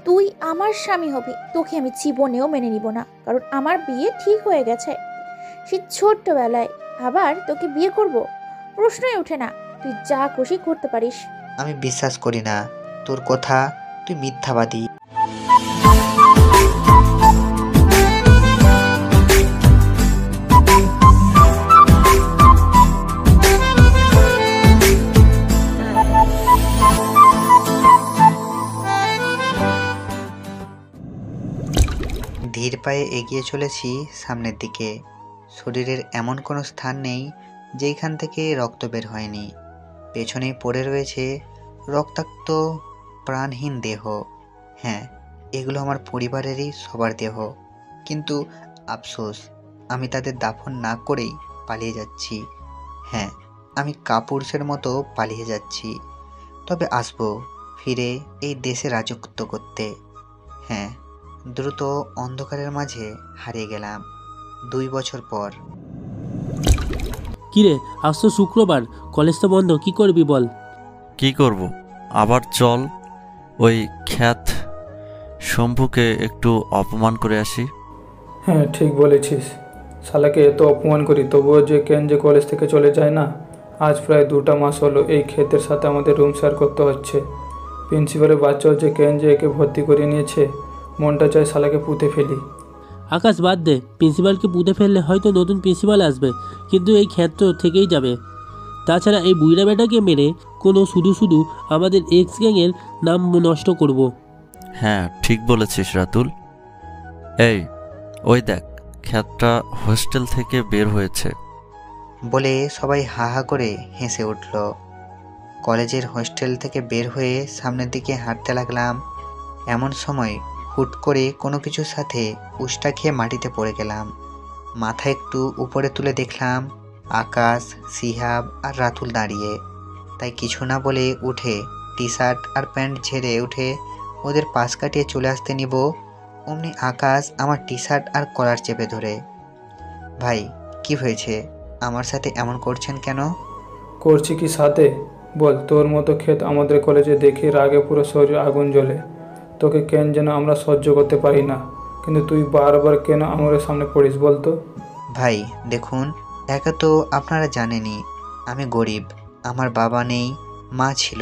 তুই আমার স্বামী হবি, তোকে আমি জীবনেও মেনে নিব না, কারণ আমার বিয়ে ঠিক হয়ে গেছে সে ছোট্টবেলায়। আবার তোকে বিয়ে করব প্রশ্নই ওঠে না। তুই যা খুশি করতে পারিস। আমি বিশ্বাস করি না তোর কথা, তুই মিথ্যাবাদী। ধীর পায়ে এগিয়ে চলেছি সামনের দিকে। শরীরের এমন কোনো স্থান নেই যেখান থেকে রক্ত বের হয়নি। পেছনেই পড়ে রয়েছে রক্তাক্ত প্রাণহীন দেহ। হ্যাঁ, এগুলো আমার পরিবারেরই সবার দেহ, কিন্তু আফসোস আমি তাদের দাফন না করেই পালিয়ে যাচ্ছি। হ্যাঁ, আমি কাপুরুষের মতো পালিয়ে যাচ্ছি, তবে আসবো ফিরে এই দেশে রাজত্ব করতে। হ্যাঁ, দ্রুত অন্ধকারের মাঝে হারিয়ে গেলাম 2 বছর পর। কিরে, আজ তো শুক্রবার, কলেজ তো বন্ধ, কি করবি বল? কি করব, আবার চল ওই খ্যাত শম্ভুকে একটু অপমান করে আসি। হ্যাঁ ঠিক বলেছিস, শালাকে এত অপমান করি তবুও যে কেন যে কলেজ থেকে চলে যায় না। আজ প্রায় 2টা মাস হলো এই ক্ষেতের সাথে আমাদের রুম শেয়ার করতে হচ্ছে। প্রিন্সিপালের বাচ্চাও যে কেন যে একে ভর্তি করে নিয়েছে, মনটা চায় শালাকে পুঁতে ফেলি। আকাশ বাদ দে, প্রিন্সিপালকে পুঁতে ফেললে হয়তো নতুন প্রিন্সিপাল আসবে, কিন্তু এই ক্ষেত্র থেকেই যাবে। তাছাড়া এই বুইড়া বেটাকে মেরে কোনো শুধু শুধু আমাদের এক্স গ্যাংয়ের নাম নষ্ট করব। হ্যাঁ ঠিক বলেছিস রাতুল। এই ওই দেখ, খ্যাতটা হোস্টেল থেকে বের হয়েছে। বলে সবাই হা হা করে হেসে উঠল। কলেজের হোস্টেল থেকে বের হয়ে সামনের দিকে হাঁটতে লাগলাম। এমন সময় হুট করে কোনো কিছুর সাথে উষ্টা খেয়ে মাটিতে পড়ে গেলাম। মাথা একটু উপরে তুলে দেখলাম আকাশ, সিহাব আর রাতুল দাঁড়িয়ে। তাই কিছু না বলে উঠে টি শার্ট আর প্যান্ট ঝেড়ে উঠে ওদের পাশ কাটিয়ে চলে আসতে নিব, অমনি আকাশ আমার টি শার্ট আর কলার চেপে ধরে। ভাই, কি হয়েছে? আমার সাথে এমন করছেন কেন? করছি কি সাথে বল, তোর মতো ক্ষেত আমাদের কলেজে দেখি রাগে পুরো শরীর আগুন জ্বলে। তোকে কেন যেন আমরা সহ্য করতে পারি না, কিন্তু তুই বারবার কেন আমাদের সামনে পড়িস বলতো? ভাই দেখুন, একা তো আপনারা জানেনই আমি গরিব। আমার বাবা নেই, মা ছিল,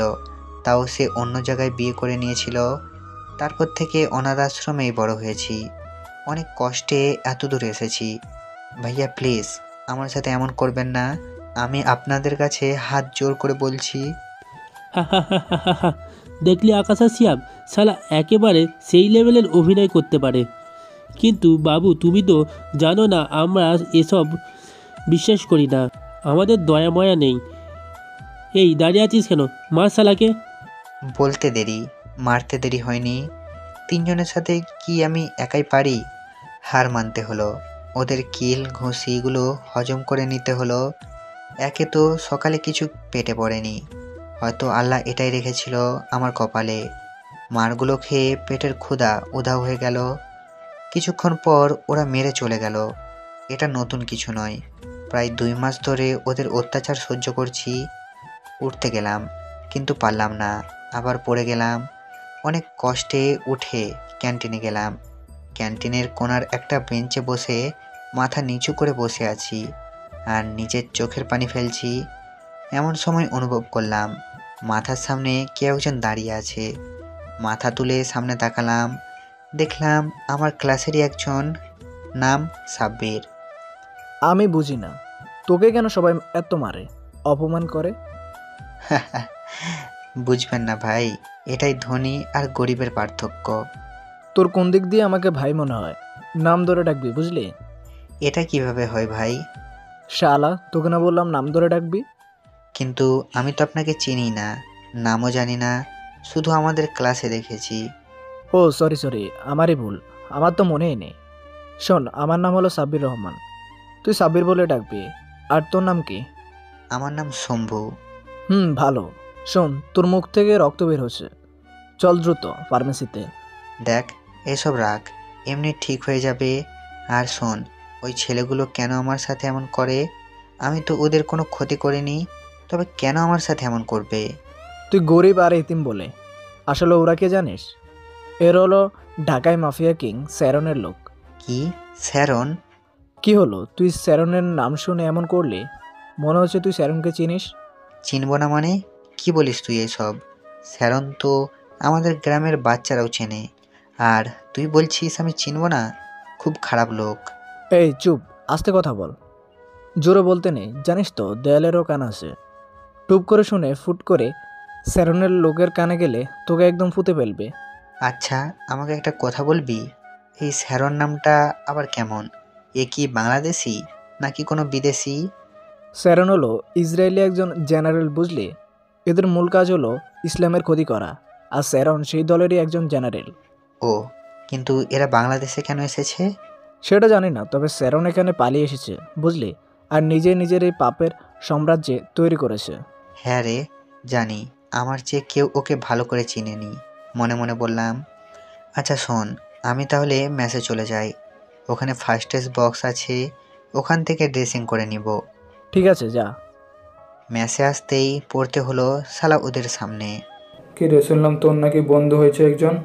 তাও সে অন্য জায়গায় বিয়ে করে নিয়েছিল। তারপর থেকে অনাথ আশ্রমেই বড় হয়েছি। অনেক কষ্টে এত দূর এসেছি। ভাইয়া প্লিজ আমার সাথে এমন করবেন না, আমি আপনাদের কাছে হাত জোর করে বলছি। হা হা হা হা হা হা। দেখলি আকাশ আর সিয়াব, শালা একেবারে সেই লেভেলের অভিনয় করতে পারে। কিন্তু বাবু তুমি তো জানো না আমরা এসব বিশ্বাস করি না, আমাদের দয়া ময়া নেই। এই দাঁড়িয়ে আছিস কেন, মার শালাকে। বলতে দেরি, মারতে দেরি হয়নি। 3জনের সাথে কি আমি একাই পারি? হার মানতে হলো। ওদের কিল ঘুষিগুলো হজম করে নিতে হলো। একে তো সকালে কিছু পেটে পড়েনি, হয়তো আল্লাহ এটাই রেখেছিল আমার কপালে। মারগুলো খেয়ে পেটের ক্ষুধা উধাও হয়ে গেল। কিছুক্ষণ পর ওরা মেরে চলে গেল। এটা নতুন কিছু নয়, প্রায় 2 মাস ধরে ওদের অত্যাচার সহ্য করছি। উঠতে গেলাম কিন্তু পারলাম না, আবার পড়ে গেলাম। অনেক কষ্টে উঠে ক্যান্টিনে গেলাম। ক্যান্টিনের কোণার একটা বেঞ্চে বসে মাথা নিচু করে বসে আছি আর নিজের চোখের পানি ফেলছি। এমন সময় অনুভব করলাম মাথার সামনে কেউ একজন দাঁড়িয়ে আছে। মাথা তুলে সামনে তাকালাম, দেখলাম আমার ক্লাসেরই একজন, নাম সাব্বির। আমি বুঝি না তোকে কেন সবাই এত মারে, অপমান করে? বুঝবেন না ভাই, এটাই ধনী আর গরিবের পার্থক্য। তোর কোন দিক দিয়ে আমাকে ভাই মনে হয়? নাম ধরে ডাকবি বুঝলি? এটা কিভাবে হয় ভাই? শালা, তোকে না বললাম নাম ধরে ডাকবি? কিন্তু আমি তো আপনাকে চিনি না, নামও জানি না, শুধু আমাদের ক্লাসে দেখেছি। ও সরি সরি, আমারই ভুল, আমার তো মনেই নেই। শোন, আমার নাম হলো সাব্বির রহমান, তুই সাব্বির বলে ডাকবি। আর তোর নাম কি? আমার নাম শম্ভু। ভালো। শোন, তোর মুখ থেকে রক্ত বের হচ্ছে, চল দ্রুত ফার্মেসিতে। দেখ, এসব রাখ, এমনি ঠিক হয়ে যাবে। আর শোন, ওই ছেলেগুলো কেন আমার সাথে এমন করে? আমি তো ওদের কোনো ক্ষতি করিনি, তবে কেন আমার সাথে এমন করবে? তুই গরিব আর এতিম বলে, আসলে ওরা কে জানিস? এর হলো ঢাকায় মাফিয়া কিং স্যারনের লোক। কি স্যারন? কি হলো, তুই স্যারনের নাম শুনে এমন করলি? মনে হচ্ছে তুই স্যারনকে চিনিস। চিনব না মানে? কি বলিস তুই এসব? স্যারন তো আমাদের গ্রামের বাচ্চারাও চেনে, আর তুই বলছিস আমি চিনব না? খুব খারাপ লোক। এই চুপ, আস্তে কথা বল। জোরে বলতে নেই, জানিস তো দেয়ালেরও কান আছে। টুপ করে শুনে ফুট করে স্যারনের লোকের কানে গেলে তোকে একদম ফুতে ফেলবে। আচ্ছা, আমাকে একটা কথা বলবি, এই স্যারন নামটা আবার কেমন? এ কি বাংলাদেশি নাকি কোনো বিদেশি? স্যারন হলো ইসরায়েলি একজন জেনারেল, বুঝলি? এদের মূল কাজ হলো ইসলামের ক্ষতি করা, আর স্যারন সেই দলেরই একজন জেনারেল। ও, কিন্তু এরা বাংলাদেশে কেন এসেছে? সেটা জানি না, তবে স্যারন এখানে পালিয়ে এসেছে, বুঝলি? আর নিজে নিজের এই পাপের সাম্রাজ্যে তৈরি করেছে। হ্যাঁ রে, জানি। আমার চেয়ে কেউ ওকে ভালো করে চিনেনি। মনে মনে বললাম, আচ্ছা শোন, আমি তাহলে মেসে চলে যাই। ওখানে ফার্স্ট এড বক্স আছে, ওখান থেকে ড্রেসিং করে নিব। ঠিক আছে, যা। মেসে আসতেই পড়তে হলো শালা ওদের সামনে। কি রে, শুনলাম তোর নাকি বন্ধু হয়েছে একজন?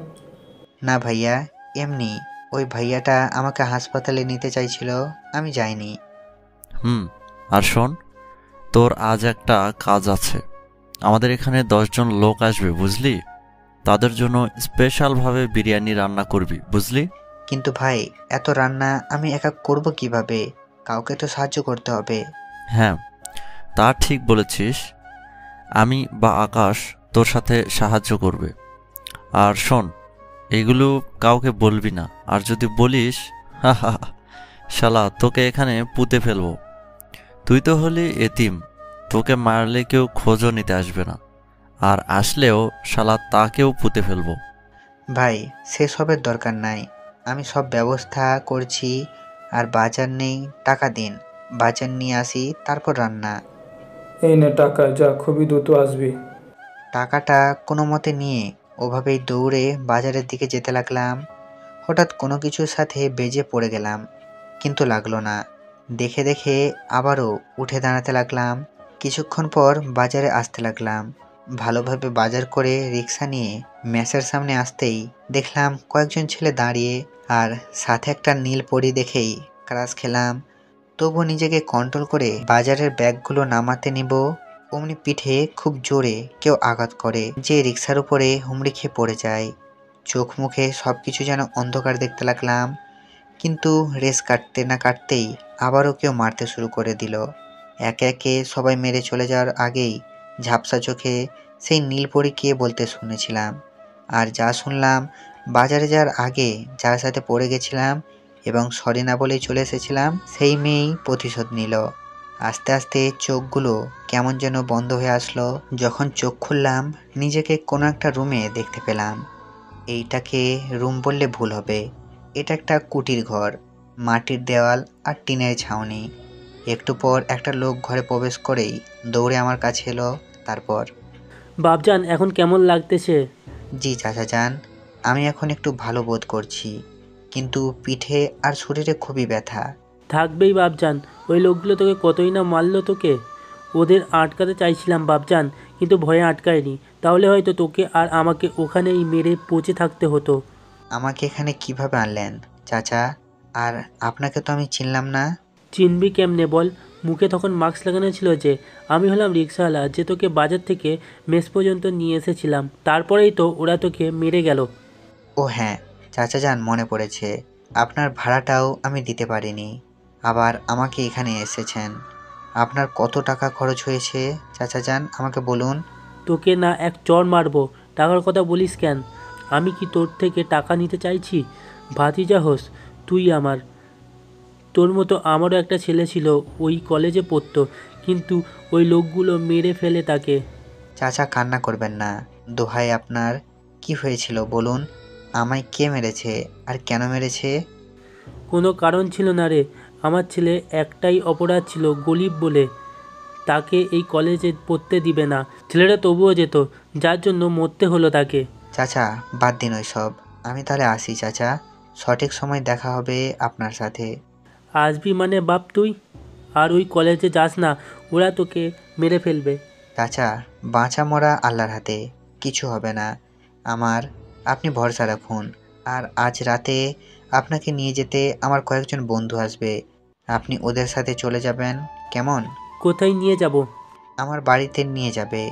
না ভাইয়া, এমনি। ওই ভাইয়াটা আমাকে হাসপাতালে নিতে চাইছিল, আমি যাইনি। আর শোন, তোর আজ একটা কাজ আছে। আমাদের এখানে 10 জন লোক আসবে, বুঝলি? তাদের জন্য স্পেশালভাবে বিরিয়ানি রান্না করবি, বুঝলি? কিন্তু ভাই, এত রান্না আমি একা করব কিভাবে? কাউকে তো সাহায্য করতে হবে। হ্যাঁ, তা ঠিক বলেছিস। আমি বা আকাশ তোর সাথে সাহায্য করবে। আর শোন, এগুলো কাউকে বলবি না, আর যদি বলিস, হা হা হা, শালা তোকে এখানে পুঁতে ফেলবো। তুই তো হলি এতিম, তোকে মারলে কেউ খোঁজও নিতে আসবে না, আর আসলেও শালা তাকেও পুঁতে ফেলবো। ভাই, সেসবের দরকার নাই। আমি সব ব্যবস্থা করছি। আর বাজার নেই, টাকা দিন, বাজার নিয়ে আসি, তারপর রান্না। এই নে টাকা, যা খুবই দ্রুত আসবি। টাকাটা কোনো মতে নিয়ে ওভাবেই দৌড়ে বাজারের দিকে যেতে লাগলাম। হঠাৎ কোনো কিছুর সাথে বেজে পড়ে গেলাম, কিন্তু লাগলো না। দেখে দেখে আবারও উঠে দাঁড়াতে লাগলাম। কিছুক্ষণ পর বাজারে আসতে লাগলাম। ভালোভাবে বাজার করে রিক্সা নিয়ে মেসের সামনে আসতেই দেখলাম কয়েকজন ছেলে দাঁড়িয়ে, আর সাথে একটা নীল পরি দেখেই ক্রাশ খেলাম। তবু নিজেকে কন্ট্রোল করে বাজারের ব্যাগগুলো নামাতে নিব, অমনি পিঠে খুব জোরে কেউ আঘাত করে, যে রিক্সার উপরে হুমড়ি খেয়ে পড়ে যায়। চোখ মুখে সব কিছু যেন অন্ধকার দেখতে লাগলাম। কিন্তু রেস কাটতে না কাটতেই আবারও কেউ মারতে শুরু করে দিল। একে একে সবাই মেরে চলে যাওয়ার আগেই ঝাপসা চোখে সেই নীলপরীকে বলতে শুনেছিলাম। আর যা শুনলাম, বাজারে যাওয়ার আগে যার সাথে পড়ে গেছিলাম এবং সরি না বলেই চলে এসেছিলাম, সেই মেয়েই প্রতিশোধ নিল। আস্তে আস্তে চোখগুলো কেমন যেন বন্ধ হয়ে আসলো। যখন চোখ খুললাম, নিজেকে কোনো একটা রুমে দেখতে পেলাম। এইটাকে রুম বললে ভুল হবে, এটা একটা কুটির ঘর, মাটির দেওয়াল আর টিনের ছাউনি। একটু পর একটা লোক ঘরে প্রবেশ করেই দৌড়ে আমার কাছে এলো। তারপর, বাপজান, এখন কেমন লাগতেছে? জি চাচা যান, আমি এখন একটু ভালো বোধ করছি, কিন্তু পিঠে আর শরীরে খুবই ব্যথা। থাকবেই বাপজান, ওই লোকগুলো তোকে কতই না মারলো তোকে। ওদের আটকাতে চাইছিলাম বাপজান, কিন্তু ভয়ে আটকায়নি। তাহলে হয়তো তোকে আর আমাকে ওখানেই মেরে পচে থাকতে হতো। আমাকে এখানে কিভাবে আনলেন চাচা? আর আপনাকে তো আমি চিনলাম না। চিনবি কেমনে বল? মুখে তখন মাস্ক লাগানো ছিল যে। আমি হলাম রিক্সাওয়ালা, যে তোকে বাজার থেকে মেস পর্যন্ত নিয়ে এসেছিলাম। তারপরেই তো ওরা তোকে মেরে গেল। ও হ্যাঁ চাচা যান, মনে পড়েছে। আপনার ভাড়াটাও আমি দিতে পারিনি, আবার আমাকে এখানে এসেছেন। আপনার কত টাকা খরচ হয়েছে চাচা যান, আমাকে বলুন। তোকে না এক চড় মারবো। টাকার কথা বলিস কেন? আমি কি তোর থেকে টাকা নিতে চাইছি? ভাতিজা হোস তুই আমার। তোর মতো আমারও একটা ছেলে ছিল, ওই কলেজে পড়তো, কিন্তু ওই লোকগুলো মেরে ফেলে তাকে। চাচা কান্না করবেন না, দোহাই আপনার। কি হয়েছিল বলুন, আমায় কে মেরেছে আর কেন মেরেছে? কোনো কারণ ছিল না রে। আমার ছেলে একটাই অপরাধ ছিল, গরিব বলে। তাকে এই কলেজে পড়তে দিবে না। ছেলেটা তবুও যেত, যার জন্য মরতে হলো তাকে। চাচা বাদ দিন ওই সব, আমি তাহলে আসি চাচা, সঠিক সময় দেখা হবে আপনার সাথে। আসবি মানে বাপ তুই? আর ওই কলেজে যাস না, ওরা তোকে মেরে ফেলবে। চাচা, বাঁচা মরা আল্লাহর হাতে, কিছু হবে না আমার। আপনি ভরসা রাখুন। আর আজ রাতে আপনাকে নিয়ে যেতে আমার কয়েকজন বন্ধু আসবে। আপনি ওদের সাথে চলে যাবেন, কেমন? কোথায় নিয়ে যাব? আমার বাড়িতে নিয়ে যাবে।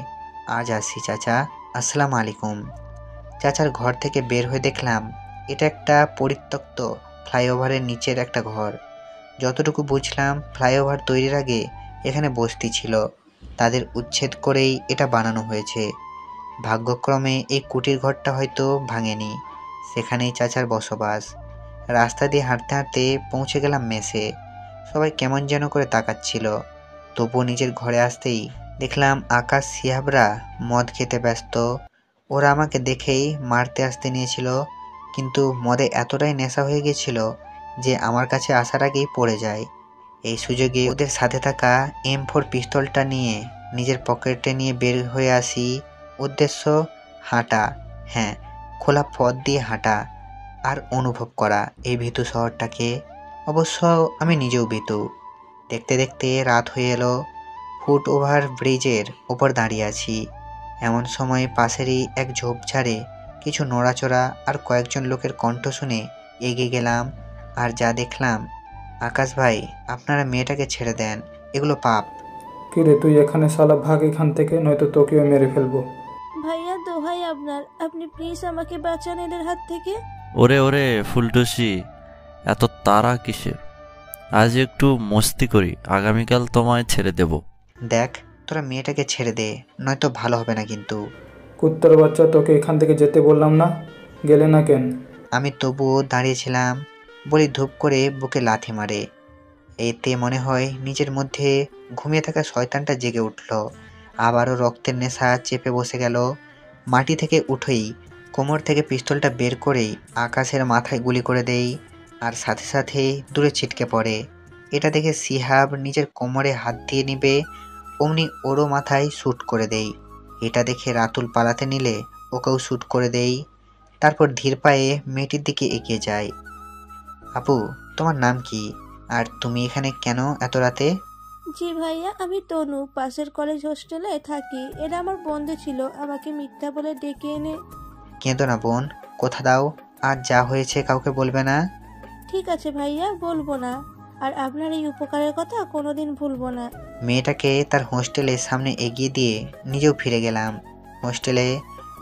আজ আসি চাচা, আসসালামু আলাইকুম। চাচার ঘর থেকে বের হয়ে দেখলাম এটা একটা পরিত্যক্ত ফ্লাইওভারের নিচের একটা ঘর। যতটুকু বুঝলাম ফ্লাইওভার তৈরির আগে এখানে বস্তি ছিল, তাদের উচ্ছেদ করেই এটা বানানো হয়েছে। ভাগ্যক্রমে এই কুটির ঘরটা হয়তো ভাঙেনি, সেখানেই চাচার বসবাস। রাস্তা দিয়ে হাঁটতে হাঁটতে পৌঁছে গেলাম মেসে। সবাই কেমন যেন করে তাকাচ্ছিল, তবুও নিজের ঘরে আসতেই দেখলাম আকাশ সিহাবরা মদ খেতে ব্যস্ত। ওরা আমাকে দেখেই মারতে আসতে নিয়েছিল, কিন্তু মদে এতটাই নেশা হয়ে গেছিল যে আমার কাছে আসার আগেই পড়ে যায়। এই সুযোগে ওদের সাথে থাকা M4 পিস্তলটা নিয়ে নিজের পকেটে নিয়ে বের হয়ে আসি। উদ্দেশ্য হাঁটা, হ্যাঁ, খোলা পথ দিয়ে হাঁটা আর অনুভব করা এই ভীতু শহরটাকে। অবশ্য আমি নিজেও ভীতু। দেখতে দেখতে রাত হয়ে এলো। ফুট ওভার ব্রিজের ওপর দাঁড়িয়ে আছি। এমন সময় পাশেরই এক ঝোপঝাড়ে কিছু নড়াচড়া আর কয়েকজন লোকের কণ্ঠ শুনে এগিয়ে গেলাম। আর যা দেখলাম, আকাশ ভাই, আপনারা মেয়েটাকে ছেড়ে দেন, এগুলো পাপ। কিরে তুই এখানে, শালা ভাগ এখান থেকে, নয়তো তোকেও মেরে ফেলবো। ভাইয়া দোহাই আপনার, আপনি প্লিজ আমাকে বাঁচান এদের হাত থেকে। ওরে ওরে ফুলটুসি, এত তাড়া কিসের? আজ একটু মস্তি করি, আগামীকাল তোমায় ছেড়ে দেব। দেখ, তোরা মেয়েটাকে ছেড়ে দে, নয়তো ভালো হবে না কিন্তু। কুত্তার বাচ্চা, তোকে এখান থেকে যেতে বললাম না, গেলে না কেন? আমি তবুও দাঁড়িয়েছিলাম বলি ধূপ করে বুকে লাথি মারে। এতে মনে হয় নিজের মধ্যে ঘুমিয়ে থাকা শয়তানটা জেগে উঠল। আবারও রক্তের নেশা চেপে বসে গেল। মাটি থেকে উঠেই কোমর থেকে পিস্তলটা বের করেই আকাশের মাথায় গুলি করে দেই, আর সাথে সাথে দূরে ছিটকে পড়ে। এটা দেখে সিহাব নিজের কোমরে হাত দিয়ে নিবে, অমনি ওরও মাথায় শ্যুট করে দেই। এটা দেখে রাতুল পালাতে নিলে ওকেও শ্যুট করে দেই। তারপর ধীর পায়ে মেয়েটির দিকে এগিয়ে যায়। আপু, তোমার নাম কি? আর তুমি এখানে কেন এত রাতে? জি ভাইয়া, আমি তনু, পাশের কলেজ হোস্টেলে থাকি। এরা আমার বন্ধু ছিল, আমাকে মিথ্যা বলে ডেকে এনে। কেঁদো না বোন, কথা দাও, আর যা হয়েছে কাউকে বলবে না। ঠিক আছে ভাইয়া, বলবো না। আর আপনার এই উপকারের কথা কোনোদিন ভুলবো না। মেয়েটাকে তার হোস্টেলের সামনে এগিয়ে দিয়ে নিজেও ফিরে গেলাম হোস্টেলে।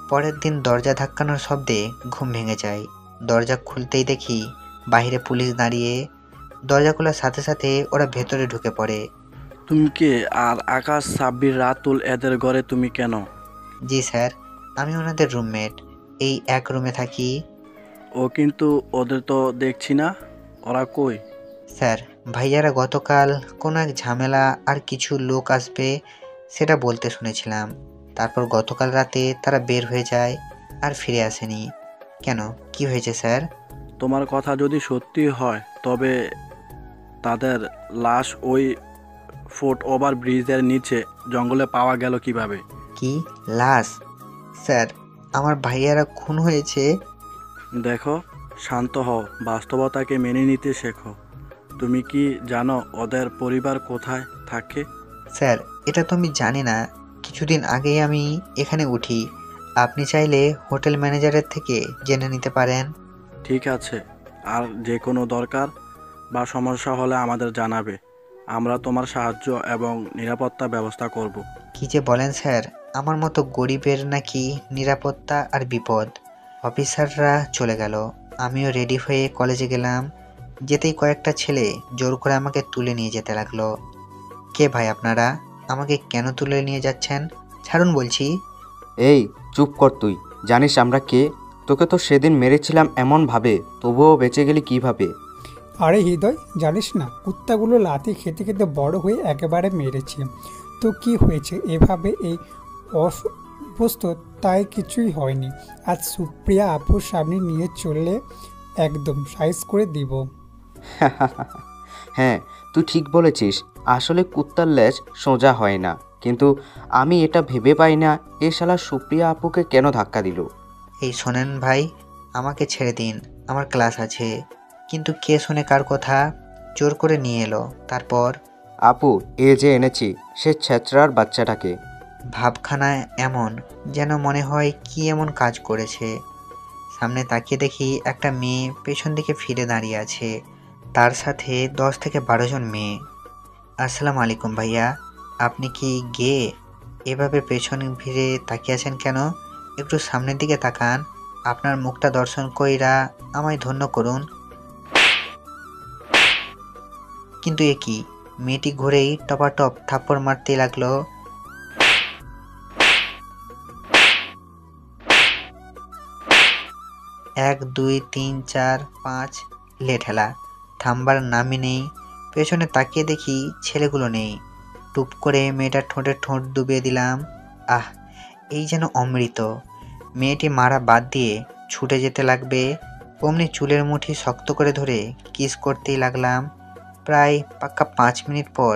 পরের দিন দরজা ধাক্কানোর শব্দে ঘুম ভেঙে যায়। দরজা খুলতেই দেখি বাইরে পুলিশ দাঁড়িয়ে। দরজা খোলার সাথে সাথে ওরা ভেতরে ঢুকে পড়ে। তুমি কে? আর আকাশ, সাব্বির, রাতুল, এদের ঘরে তুমি কেন? জি স্যার, আমি ওনাদের রুমমেট, এই এক রুমে থাকি। ও কিন্তু ওদের তো দেখছি না, ওরা কই? স্যার, ভাইয়ারা গতকাল কোনো এক ঝামেলা আর কিছু লোক আসবে সেটা বলতে শুনেছিলাম। তারপর গতকাল রাতে তারা বের হয়ে যায় আর ফিরে আসেনি। কেন, কি হয়েছে স্যার? তোমার কথা যদি সত্যি হয় তবে তাদের লাশ ওই ফুট ওভার ব্রিজের নিচে জঙ্গলে পাওয়া গেল কিভাবে? কি লাশ? স্যার, আমার ভাইয়ারা খুন হয়েছে। দেখো, শান্ত হও, বাস্তবতাকে মেনে নিতে শেখো। তুমি কি জানো ওদের পরিবার কোথায় থাকে? স্যার, এটা তো আমি জানি না। কিছুদিন আগেই আমি এখানে উঠি। আপনি চাইলে হোটেল ম্যানেজারের থেকে জেনে নিতে পারেন। ঠিক আছে, আর যে কোনো দরকার বা সমস্যা হলে আমাদের জানাবে। আমরা তোমার সাহায্য এবং নিরাপত্তা ব্যবস্থা করব। কি যে বলেন স্যার, আমার মতো গরিবের নাকি নিরাপত্তা আর বিপদ। অফিসাররা চলে গেল, আমিও রেডি হয়ে কলেজে গেলাম। যেতেই কয়েকটা ছেলে জোর করে আমাকে তুলে নিয়ে যেতে লাগলো। কে ভাই আপনারা? আমাকে কেন তুলে নিয়ে যাচ্ছেন? ছাড়ুন বলছি। এই চুপ কর তুই, জানিস আমরা কে? তোকে তো সেদিন মেরেছিলাম এমনভাবে, তবুও বেঁচে গেলি কিভাবে? আরে হৃদয়, জানিস না, কুত্তাগুলো লাথি খেতে খেতে বড় হয়ে একেবারে মেরেছে। তো কি হয়েছে, এভাবে এই অসুস্থ, তাই কিছুই হয়নি। আজ সুপ্রিয়া আপুর সামনে নিয়ে চললে একদম সাইজ করে দিব। হ্যাঁ, তুই ঠিক বলেছিস। আসলে কুত্তার লেজ সোজা হয় না, কিন্তু আমি এটা ভেবে পাই না এ শালা সুপ্রিয়া আপুকে কেন ধাক্কা দিল। এই শোনেন ভাই, আমাকে ছেড়ে দিন, আমার ক্লাস আছে। কিন্তু কে শোনে কার কথা? জোর করে নিয়ে এলো। তারপর আপু, এ যে এনেছি সে ছেচড়ার বাচ্চাটাকে। ভাবখানা এমন যেন মনে হয় কি এমন কাজ করেছে। সামনে তাকিয়ে দেখি একটা মেয়ে পেছন দিকে ফিরে দাঁড়িয়ে আছে, তার সাথে 10 থেকে 12 জন মেয়ে। আসসালামু আলাইকুম ভাইয়া, আপনি কি গে? এভাবে পেছন ফিরে তাকিয়ে আছেন কেন? একটু সামনের দিকে তাকান, আপনার মুখটা দর্শন কইরা আমায় ধন্য করুন। কিন্তু এ কি, মেয়েটি ঘুরেই টপাটপ থাপ্পড় মারতে লাগলো। 1 2 3 4 5 লেঠেলা, থামবার নামই নেই। পেছনে তাকিয়ে দেখি ছেলেগুলো নেই। টুপ করে মেয়েটার ঠোঁটে ঠোঁট ডুবিয়ে দিলাম। আহ, এই যেন অমৃত। মেয়েটি মারা বাদ দিয়ে ছুটে যেতে লাগবে, অমনি চুলের মুঠি শক্ত করে ধরে কিস করতেই লাগলাম। প্রায় পাক্কা 5 মিনিট পর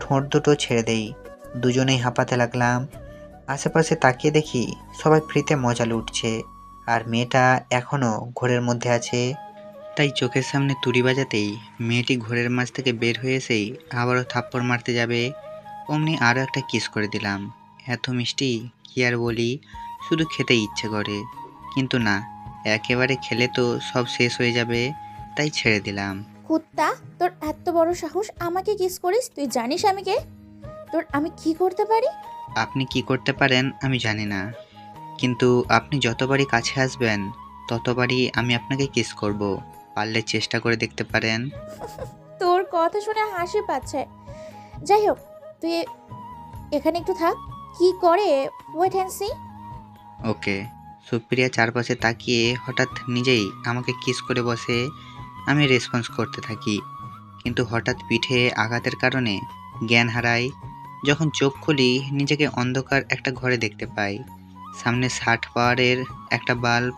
ঠোঁট দুটো ছেড়ে দেই, দুজনেই হাঁপাতে লাগলাম। আশেপাশে তাকিয়ে দেখি সবাই ফ্রিতে মজা লুটছে, আর মেয়েটা এখনও ঘোরের মধ্যে আছে। তাই চোখের সামনে তুড়ি বাজাতেই মেয়েটি ঘোরের মাঝ থেকে বের হয়ে এসেই আবারও থাপ্পড় মারতে যাবে, অমনি আরও একটা কিস করে দিলাম। এত মিষ্টি কি আর বলি, শুধু খেতেই ইচ্ছে করে, কিন্তু না, একেবারে খেলে তো সব শেষ হয়ে যাবে, তাই ছেড়ে দিলাম। কুত্তা, তোর এত বড় সাহস আমাকে কিস করিস? তুই জানিস আমি কে? তোর আমি কি করতে পারি? আপনি কি করতে পারেন আমি জানি না, কিন্তু আপনি যতবারই কাছে আসবেন ততবারই আমি আপনাকে কিস করব। পারলে চেষ্টা করে দেখতে পারেন। তোর কথা শুনে হাসি পাচ্ছে। যাই হোক, তুই এখানে একটু থাক, কি করে ওয়েট অ্যান্ড সি। ওকে। সুপ্রিয়া চারপাশে তাকিয়ে হঠাৎ নিজেই আমাকে কিস করে বসে। আমি রেসপন্স করতে থাকি, কিন্তু হঠাৎ পিঠে আঘাতের কারণে জ্ঞান হারাই। যখন চোখ খুলি নিজেকে অন্ধকার একটা ঘরে দেখতে পাই। সামনে 60 পাওয়ারের একটা বাল্ব,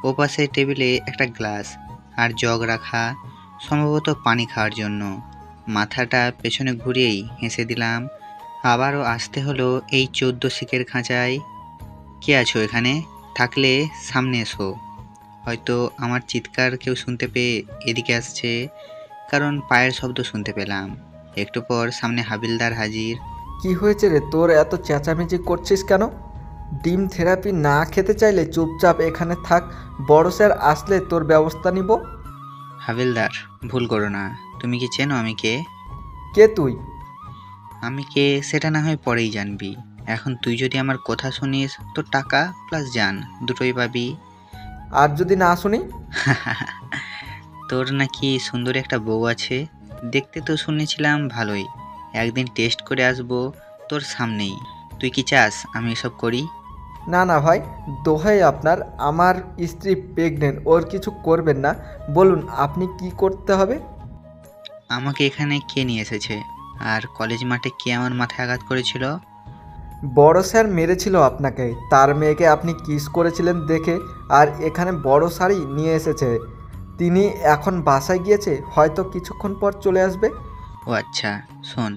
ওপাশে টেবিলে একটা গ্লাস আর জগ রাখা, সম্ভবত পানি খাওয়ার জন্য। মাথাটা পেছনে ঘুরিয়েই হেসে দিলাম। আবারও আসতে হলো এই 14 শিকের খাঁচায়। কে আছো এখানে? থাকলে সামনে এসো। হয়তো আমার চিৎকার কেউ শুনতে পেয়ে এদিকে আসছে, কারণ পায়ের শব্দ শুনতে পেলাম। একটু পর সামনে হাবিলদার হাজির। কি হয়েছে রে, তোর এত চেঁচামেচি করছিস কেন? ডিম থেরাপি না খেতে চাইলে চুপচাপ এখানে থাক, বড় স্যার আসলে তোর ব্যবস্থা নিব। হাবিলদার, ভুল করো না। তুমি কি চেনো আমি কে? কে তুই? আমি কে সেটা না হয় পরেই জানবি। এখন তুই যদি আমার কথা শুনিস তো টাকা প্লাস জান দুটোই পাবি। আর যদি না শুনি? তোর নাকি সুন্দর একটা বউ আছে, দেখতে তো শুনেছিলাম ভালোই। একদিন টেস্ট করে আসবো তোর সামনেই। তুই কি চাস আমি এসব করি? না না ভাই, দোহাই আপনার, আমার স্ত্রী প্রেগনেন্ট, ওর কিছু করবেন না। বলুন আপনি কি করতে হবে? আমাকে এখানে কে নিয়ে এসেছে, আর কলেজ মাঠে কে আমার মাথায় আঘাত করেছিল? বড় স্যার মেরেছিল আপনাকে, তার মেয়েকে আপনি কিস করেছিলেন দেখে, আর এখানে বড় স্যারই নিয়ে এসেছে। তিনি এখন বাসায় গিয়েছে, হয়তো কিছুক্ষণ পর চলে আসবে। ও আচ্ছা, শোন,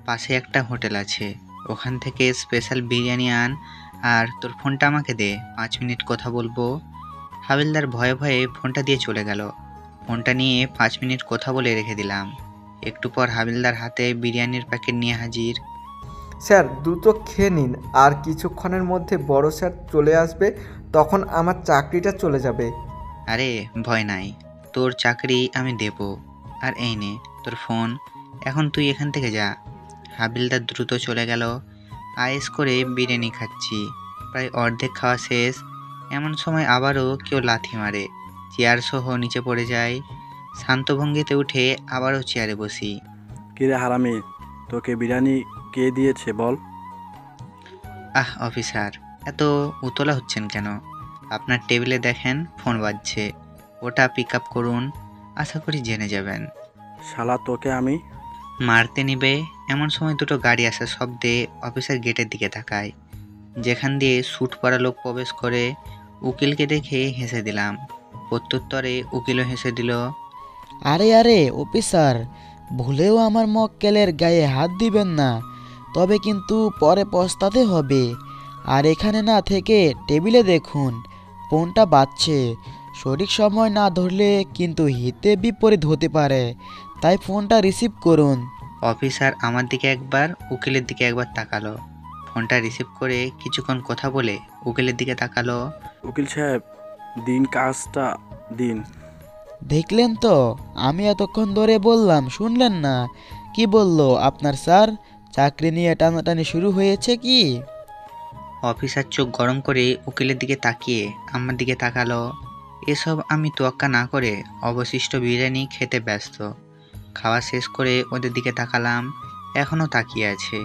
পাশে একটা হোটেল আছে, ওখান থেকে স্পেশাল বিরিয়ানি আন, আর তোর ফোনটা আমাকে দে, 5 মিনিট কথা বলবো। হাবিলদার ভয়ে ভয়ে ফোনটা দিয়ে চলে গেল। ফোনটা নিয়ে 5 মিনিট কথা বলে রেখে দিলাম। একটু পর হাবিলদার হাতে বিরিয়ানির প্যাকেট নিয়ে হাজির। স্যার দ্রুত খেয়ে নিন, আর কিছুক্ষণের মধ্যে বড় স্যার চলে আসবে, তখন আমার চাকরিটা চলে যাবে। আরে ভয় নাই, তোর চাকরি আমি দেব। আর এই নে তোর ফোন, এখন তুই এখান থেকে যা। হাবিলদার দ্রুত চলে গেল। আয়েস করে বিরিয়ানি খাচ্ছি, প্রায় অর্ধেক খাওয়া শেষ। এমন সময় আবারও কেউ লাথি মারে, চেয়ার সহ নিচে পড়ে যায়। শান্ত ভঙ্গিতে উঠে আবারও চেয়ারে বসি। কিরে হারামি, তোকে বিরিয়ানি কে দিয়েছে বল? আহ অফিসার, এত উতলা হচ্ছেন কেন? আপনার টেবিলে দেখেন ফোন বাজছে, ওটা পিক আপ করুন, আশা করি জেনে যাবেন। শালা তোকে আমি মারতে নিবে এমন সময় দুটো গাড়ি আসার শব্দে অফিসার গেটের দিকে তাকায়, যেখান দিয়ে স্যুট পরা লোক প্রবেশ করে। উকিলকে দেখে হেসে দিলাম, প্রত্যুত্তরে উকিলও হেসে দিল। আরে আরে অফিসার, ভুলেও আমার মক্কেলের গায়ে হাত দিবেন না, তবে কিন্তু পরে পস্তাতে হবে। আর এখানে না থেকে টেবিলে দেখুন, ফোনটা বাজছে। সঠিক সময় না ধরলে কিন্তু হিতে বিপরীত হতে পারে, তাই ফোনটা রিসিভ করুন। অফিসার আমার দিকে একবার, উকিলের দিকে একবার তাকালো। ফোনটা রিসিভ করে কিছুক্ষণ কথা বলে উকিলের দিকে তাকালো। উকিল সাহেব, দিন কাজটা দিন। দেখলেন তো, আমি এতক্ষণ ধরে বললাম, শুনলেন না? কি বললো আপনার স্যার? চাকরি নিয়ে টানাটানি শুরু হয়েছে কি? অফিসার চোখ গরম করে উকিলের দিকে তাকিয়ে আমার দিকে তাকালো। এসব আমি তোয়াক্কা না করে অবশিষ্ট বিরিয়ানি খেতে ব্যস্ত। খাওয়া শেষ করে ওদের দিকে তাকালাম, এখনও তাকিয়ে আছে।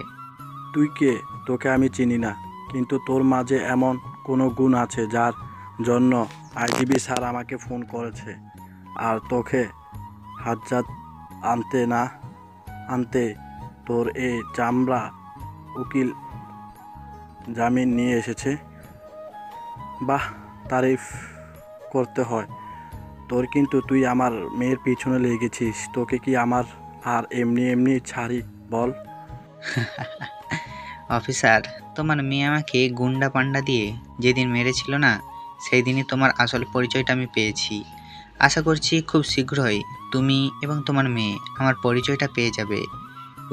তুই কে? তোকে আমি চিনি না, কিন্তু তোর মাঝে এমন কোনো গুণ আছে যার জন্য আইজিবি স্যার আমাকে ফোন করেছে। আর তোকে হাজ্জাত আনতে তোর এই চামড়া উকিল জামিন নিয়ে এসেছে। বাহ, তারিফ করতে হয় তোর। কিন্তু তুই আমার মেয়ের পিছনে লেগেছিস, তোকে কি আমার আর এমনি এমনি ছাড়ি বল? অফিসার, তোমার মেয়ে আমাকে গুন্ডা পান্ডা দিয়ে যেদিন মেরেছিল না, সেই দিনই তোমার আসল পরিচয়টা আমি পেয়েছি। আশা করছি খুব শীঘ্রই তুমি এবং তোমার মেয়ে আমার পরিচয়টা পেয়ে যাবে।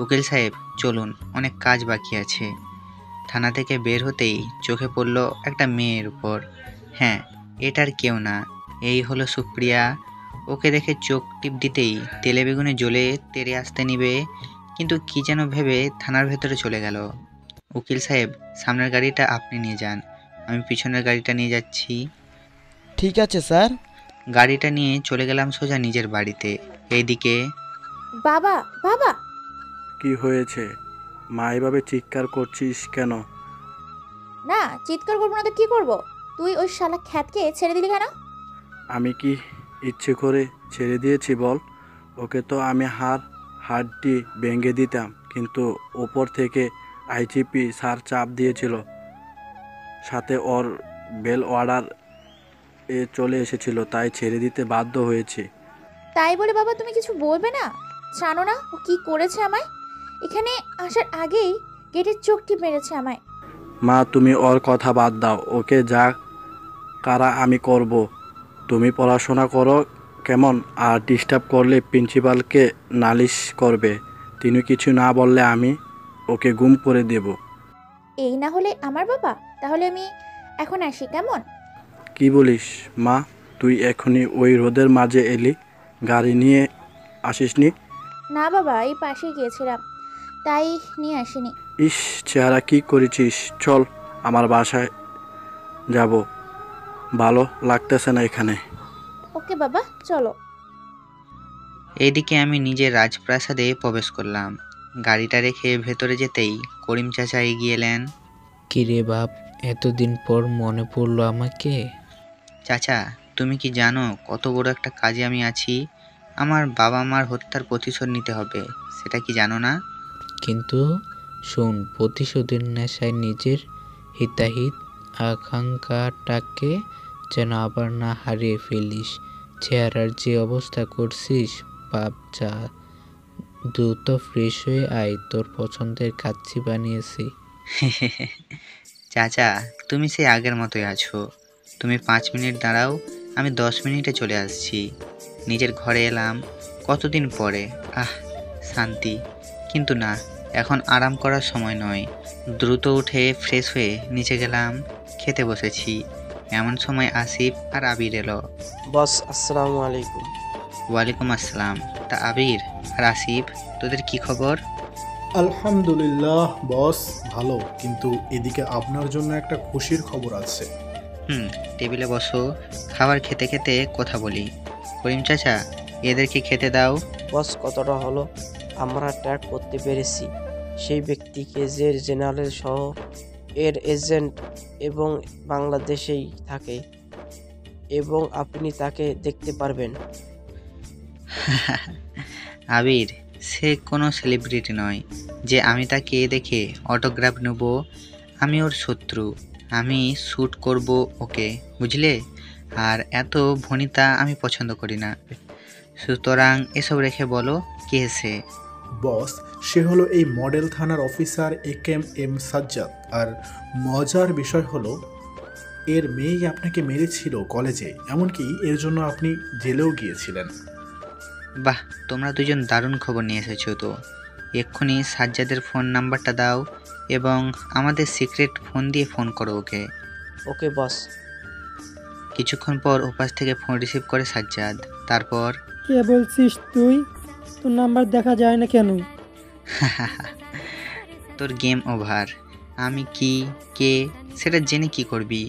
উকিল সাহেব, চলুন, অনেক কাজ বাকি আছে। থানা থেকে বের হতেই চোখে পড়ল একটা মেয়ের উপর। হ্যাঁ, এটার কেউ না, এই হলো সুপ্রিয়া। ওকে দেখে চোখ টিপ দিতেই তেলে বেগুনে জ্বলে তেড়ে আসতে নিবে, কিন্তু কি যেন ভেবে থানার ভেতরে চলে গেল। উকিল সাহেব, সামনের গাড়িটা আপনি নিয়ে যান, আমি পিছনের গাড়িটা নিয়ে যাচ্ছি। ঠিক আছে স্যার। গাড়িটা নিয়ে চলে গেলাম সোজা নিজের বাড়িতে। এইদিকে বাবা, বাবা! কি হয়েছে মা, এভাবে চিৎকার করছিস কেন? না, চিৎকার করবো না তো কি করব? তুই ওই শালা খ্যাতকে ছেড়ে দিলি কেন? আমি কি ইচ্ছে করে ছেড়ে দিয়েছি বল? ওকে তো আমি হাড্ডি ভেঙে দিতাম, কিন্তু ওপর থেকে আইজিপি স্যার চাপ দিয়েছিল, সাথে ওর বেল অর্ডার চলে এসেছিল, তাই ছেড়ে দিতে বাধ্য হয়েছি। তাই বলে বাবা তুমি কিছু বলবে না? জানো না ও কি করেছে আমায়? এখানে আসার আগেই গেটের চোখ টিপ মেরেছে আমায়। মা, তুমি ওর কথা বাদ দাও, ওকে যা কারা আমি করব। তুমি পড়াশোনা করো কেমন? আর ডিস্টার্ব করলে প্রিন্সিপালকে নালিশ করবে। তিনি কিছু না বললে আমি ওকে গুম করে দেব। এই না হলে আমার বাবা, তাহলে আমি এখন আসি কেমন? কি বলিস মা? তুই এখনই ওই রোদের মাঝে এলি, গাড়ি নিয়ে আসিসনি? না বাবা, এই পাশে গিয়েছিলাম, তাই নিয়ে আসিনি। ইস, চেহারা কি করেছিস! চল, আমার বাসায় যাব, ভালো লাগতেছে না এখানে। ওকে বাবা, চলো। এইদিকে আমি নিজের রাজপ্রাসাদে প্রবেশ করলাম। গাড়িটা রেখে ভেতরে যেতেই করিম চাচা এগিয়ে এলেন। কিরে বাপ, এতদিন পর মনে পড়লো আমাকে? চাচা, তুমি কি জানো কত বড় একটা কাজে আমি আছি? আমার বাবা মার হত্যার প্রতিশোধ নিতে হবে, সেটা কি জানো না? কিন্তু শোন, প্রতিশোধের নেশায় নিজের হিতাহিত আকাঙ্ক্ষাটাকে যেন আবার না হারিয়ে ফেলিস। চেহারার যে অবস্থা করছিস, বাপ যা, দ্রুত ফ্রেশ হয়ে আয়, তোর পছন্দের কাচ্চি বানিয়েছি। চাচা, তুমি সেই আগের মতোই আছো। তুমি 5 মিনিট দাঁড়াও, আমি 10 মিনিটে চলে আসছি। নিজের ঘরে এলাম কতদিন পরে, শান্তি। কিন্তু না, এখন আরাম করার সময় নয়। দ্রুত উঠে ফ্রেশ হয়ে নিচে গেলাম, খেতে বসেছি। এমন সময় আসিফ আর আবির এলো। বস, আসসালামু আলাইকুম। ওয়ালাইকুম আসসালাম। তা আবির আর আসিফ, তোদের কি খবর? আলহামদুলিল্লাহ বস, ভালো। কিন্তু এদিকে আপনার জন্য একটা খুশির খবর আছে। টেবিলে বসো, খাবার খেতে খেতে কথা বলি। করিম চাচা, এদেরকে খেতে দাও। বস, কতটা হলো? আমরা ট্র্যাক করতে পেরেছি সেই ব্যক্তিকে যে জেনারেল সহ এর এজেন্ট এবং বাংলাদেশেই থাকে, এবং আপনি তাকে দেখতে পারবেন। আবির, সে কোনো সেলিব্রিটি নয় যে আমি তাকে দেখে অটোগ্রাফ নেব। আমি ওর শত্রু, আমি শ্যুট করব ওকে, বুঝলে? আর এত ভনিতা আমি পছন্দ করি না। সুতরাং এসব রেখে বলো, কে সে? বস, সে হলো এই মডেল থানার অফিসার AKM সাজ্জাদ। আর মজার বিষয় হলো, এর মেয়েই আপনাকে মেরেছিল কলেজে, এমনকি এর জন্য আপনি জেলেও গিয়েছিলেন। বাহ, তোমরা দুজন দারুণ খবর নিয়ে এসেছো তো। এক্ষুনি সাজ্জাদের ফোন নাম্বারটা দাও এবং আমাদের সিক্রেট ফোন দিয়ে ফোন করো ওকে। ওকে বস। কিছুক্ষণ পর ওপাশ থেকে ফোন রিসিভ করে সাজ্জাদ। তারপর কে বলছিস তুই? তোর নাম্বার দেখা যায় না কেন? তোর গেম ওভার। আমি কি কে সেটা জেনে কি করবি?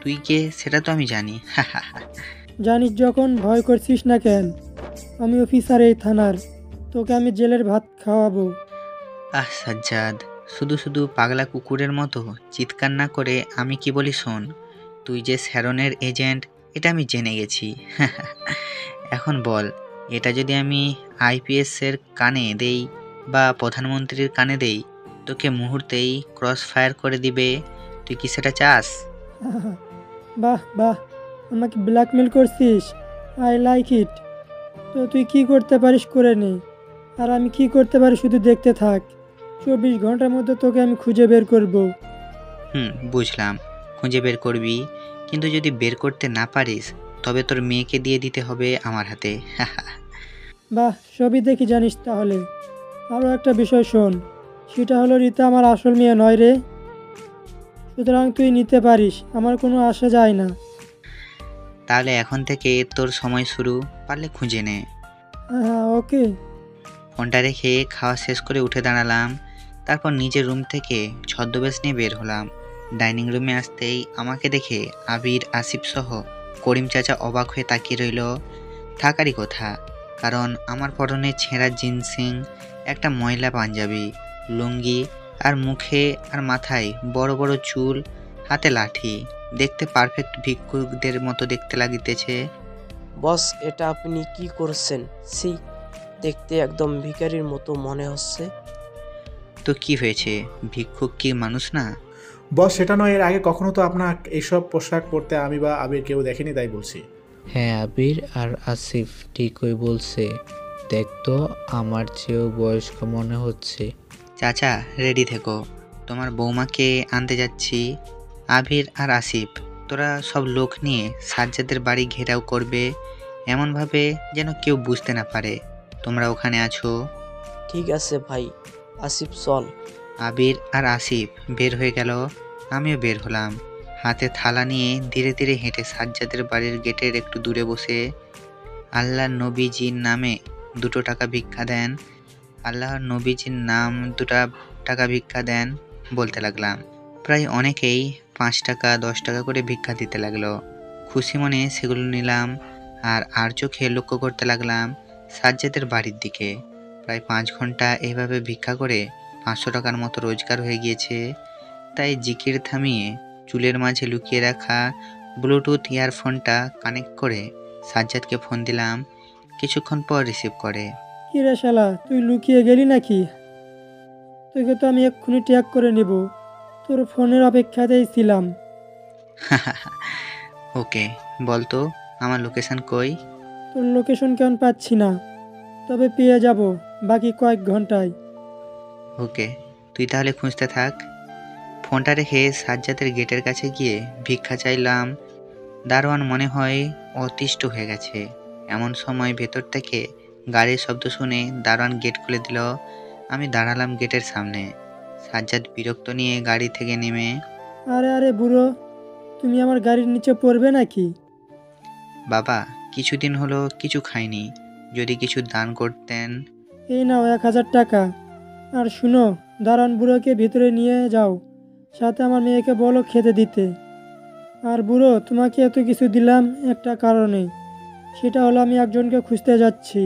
তুই কে সেটা তো আমি জানি। জানিস যখন ভয় করছিস না কেন? আমি অফিসার এই থানার, তোকে আমি জেলের ভাত খাওয়াবো। সাজ্জাদ, শুধু শুধু পাগলা কুকুরের মতো চিৎকার না করে আমি কি বলি শোন। তুই যে শ্যারনের এজেন্ট এটা আমি জেনে গেছি। এখন বল, এটা যদি আমি আইপিএসের কানে দেই বা প্রধানমন্ত্রীর কানে দেই, তোকে মুহূর্তেই ক্রস ফায়ার করে দিবে। তুই কি সেটা চাস? বাহ বাহ, আমাকে ব্ল্যাকমেল করছিস, আই লাইক ইট। তো তুই কি করতে পারিস করে নে, আর আমি কি করতে পারি শুধু দেখতে থাক। 24 ঘন্টার মধ্যে তোকে আমি খুঁজে বের করব। বুঝলাম, খুঁজে বের করবি, কিন্তু যদি বের করতে না পারিস তবে তোর মেয়েকে দিয়ে দিতে হবে আমার হাতে। বাহ, সবই দেখি জানিস তাহলে। আরও একটা বিষয় শোন, সেটা হলো রীতা আমার আসল মেয়ে নয় রে। সুতরাং তুই নিতে পারিস, আমার কোনো আসা যায় না। তাহলে এখন থেকে তোর সময় শুরু, পারলে খুঁজে নে। হ্যাঁ, ওকে। ফোনটা রেখে খাওয়া শেষ করে উঠে দাঁড়ালাম। তারপর নিজের রুম থেকে ছদ্মবেশ নিয়ে বের হলাম। ডাইনিং রুমে আসতেই আমাকে দেখে আবির, আসিফ সহ করিম চাচা অবাক হয়ে তাকিয়ে রইল। থাকারই কথা, কারণ আমার পরনে ছেঁড়া জিন্সিং, একটা ময়লা পাঞ্জাবি, লুঙ্গি, আর মুখে আর মাথায় বড় বড় চুল, হাতে লাঠি, দেখতে পারফেক্ট ভিক্ষুকদের মতো দেখতে লাগিতেছে। বস, এটা আপনি কি করছেন? সি, দেখতে একদম ভিখারির মতো মনে হচ্ছে। তো কি হয়েছে, ভিক্ষুক কি মানুষ না? বস, সেটা নয়, এর আগে কখনো তো আপনার এইসব পোশাক পরতে আমি বা আবির কেউ দেখেনি, তাই বলছি। হ্যাঁ, আবির আর আসিফ ঠিকই বলছে। দেখ তো, আমার চেয়েও বয়স্ক মনে হচ্ছে। চাচা, রেডি থেকো, তোমার বৌমাকে আনতে যাচ্ছি। আবির আর আসিফ, তোরা সব লোক নিয়ে সাজ্জাদের বাড়ি ঘেরাও করবে, এমনভাবে যেন কেউ বুঝতে না পারে তোমরা ওখানে আছো। ঠিক আছে ভাই, আসিফ চল। আবির আর আসিফ বের হয়ে গেল, আমিও বের হলাম। হাতে থালা নিয়ে ধীরে ধীরে হেঁটে সাজ্জাদের বাড়ির গেটের একটু দূরে বসে, আল্লাহর নবীজির নামে 2 টাকা ভিক্ষা দেন, আল্লাহর নবীজির নাম 2 টাকা ভিক্ষা দেন বলতে লাগলাম। প্রায় অনেকেই 5 টাকা 10 টাকা করে ভিক্ষা দিতে লাগলো। খুশি মনে সেগুলো নিলাম আর চোখে লক্ষ্য করতে লাগলাম সাজ্জাদের বাড়ির দিকে। প্রায় 5 ঘন্টা এইভাবে ভিক্ষা করে 500 টাকার মতো রোজগার হয়ে গিয়েছে। তাই জিকির থামিয়ে চুলের মাঝে লুকিয়ে রাখা ব্লুটুথ ইয়ারফোনটা কানেক্ট করে সাজ্জাদকে ফোন দিলাম। কিছুক্ষণ পর রিসিভ করে। কি রে শালা, তুই লুকিয়ে গেলি নাকি? তোকে তো আমি এক্ষুনি ট্যাগ করে নেব, তোর ফোনের অপেক্ষাতেই ছিলাম। ওকে, বলতো আমার লোকেশন কই? তোর লোকেশন কেমন পাচ্ছি না, তবে পেয়ে যাব বাকি কয়েক ঘন্টায়। ওকে, তুই তাহলে খুঁজতে থাক। ফোনটা রেখে সাজ্জাদের গেটের কাছে গিয়ে ভিক্ষা চাইলাম। দারোয়ান মনে হয় অতিষ্ঠ হয়ে গেছে। এমন সময় ভেতর থেকে গাড়ির শব্দ শুনে দারোয়ান গেট খুলে দিল। আমি দাঁড়ালাম গেটের সামনে। সাজ্জাদ বিরক্ত নিয়ে গাড়ি থেকে নেমে, আরে আরে বুড়ো, তুমি আমার গাড়ির নিচে পড়বে নাকি? বাবা, কিছুদিন হলো কিছু খাইনি, যদি কিছু দান করতেন। এই নাও 1000 টাকা। আর শুনো, দারোয়ান বুড়োকে ভিতরে নিয়ে যাও, সাথে আমার মেয়েকে বলো খেতে দিতে। আর বুড়ো, তোমাকে এত কিছু দিলাম একটা কারণে, সেটা হলো আমি একজনকে খুঁজতে যাচ্ছি।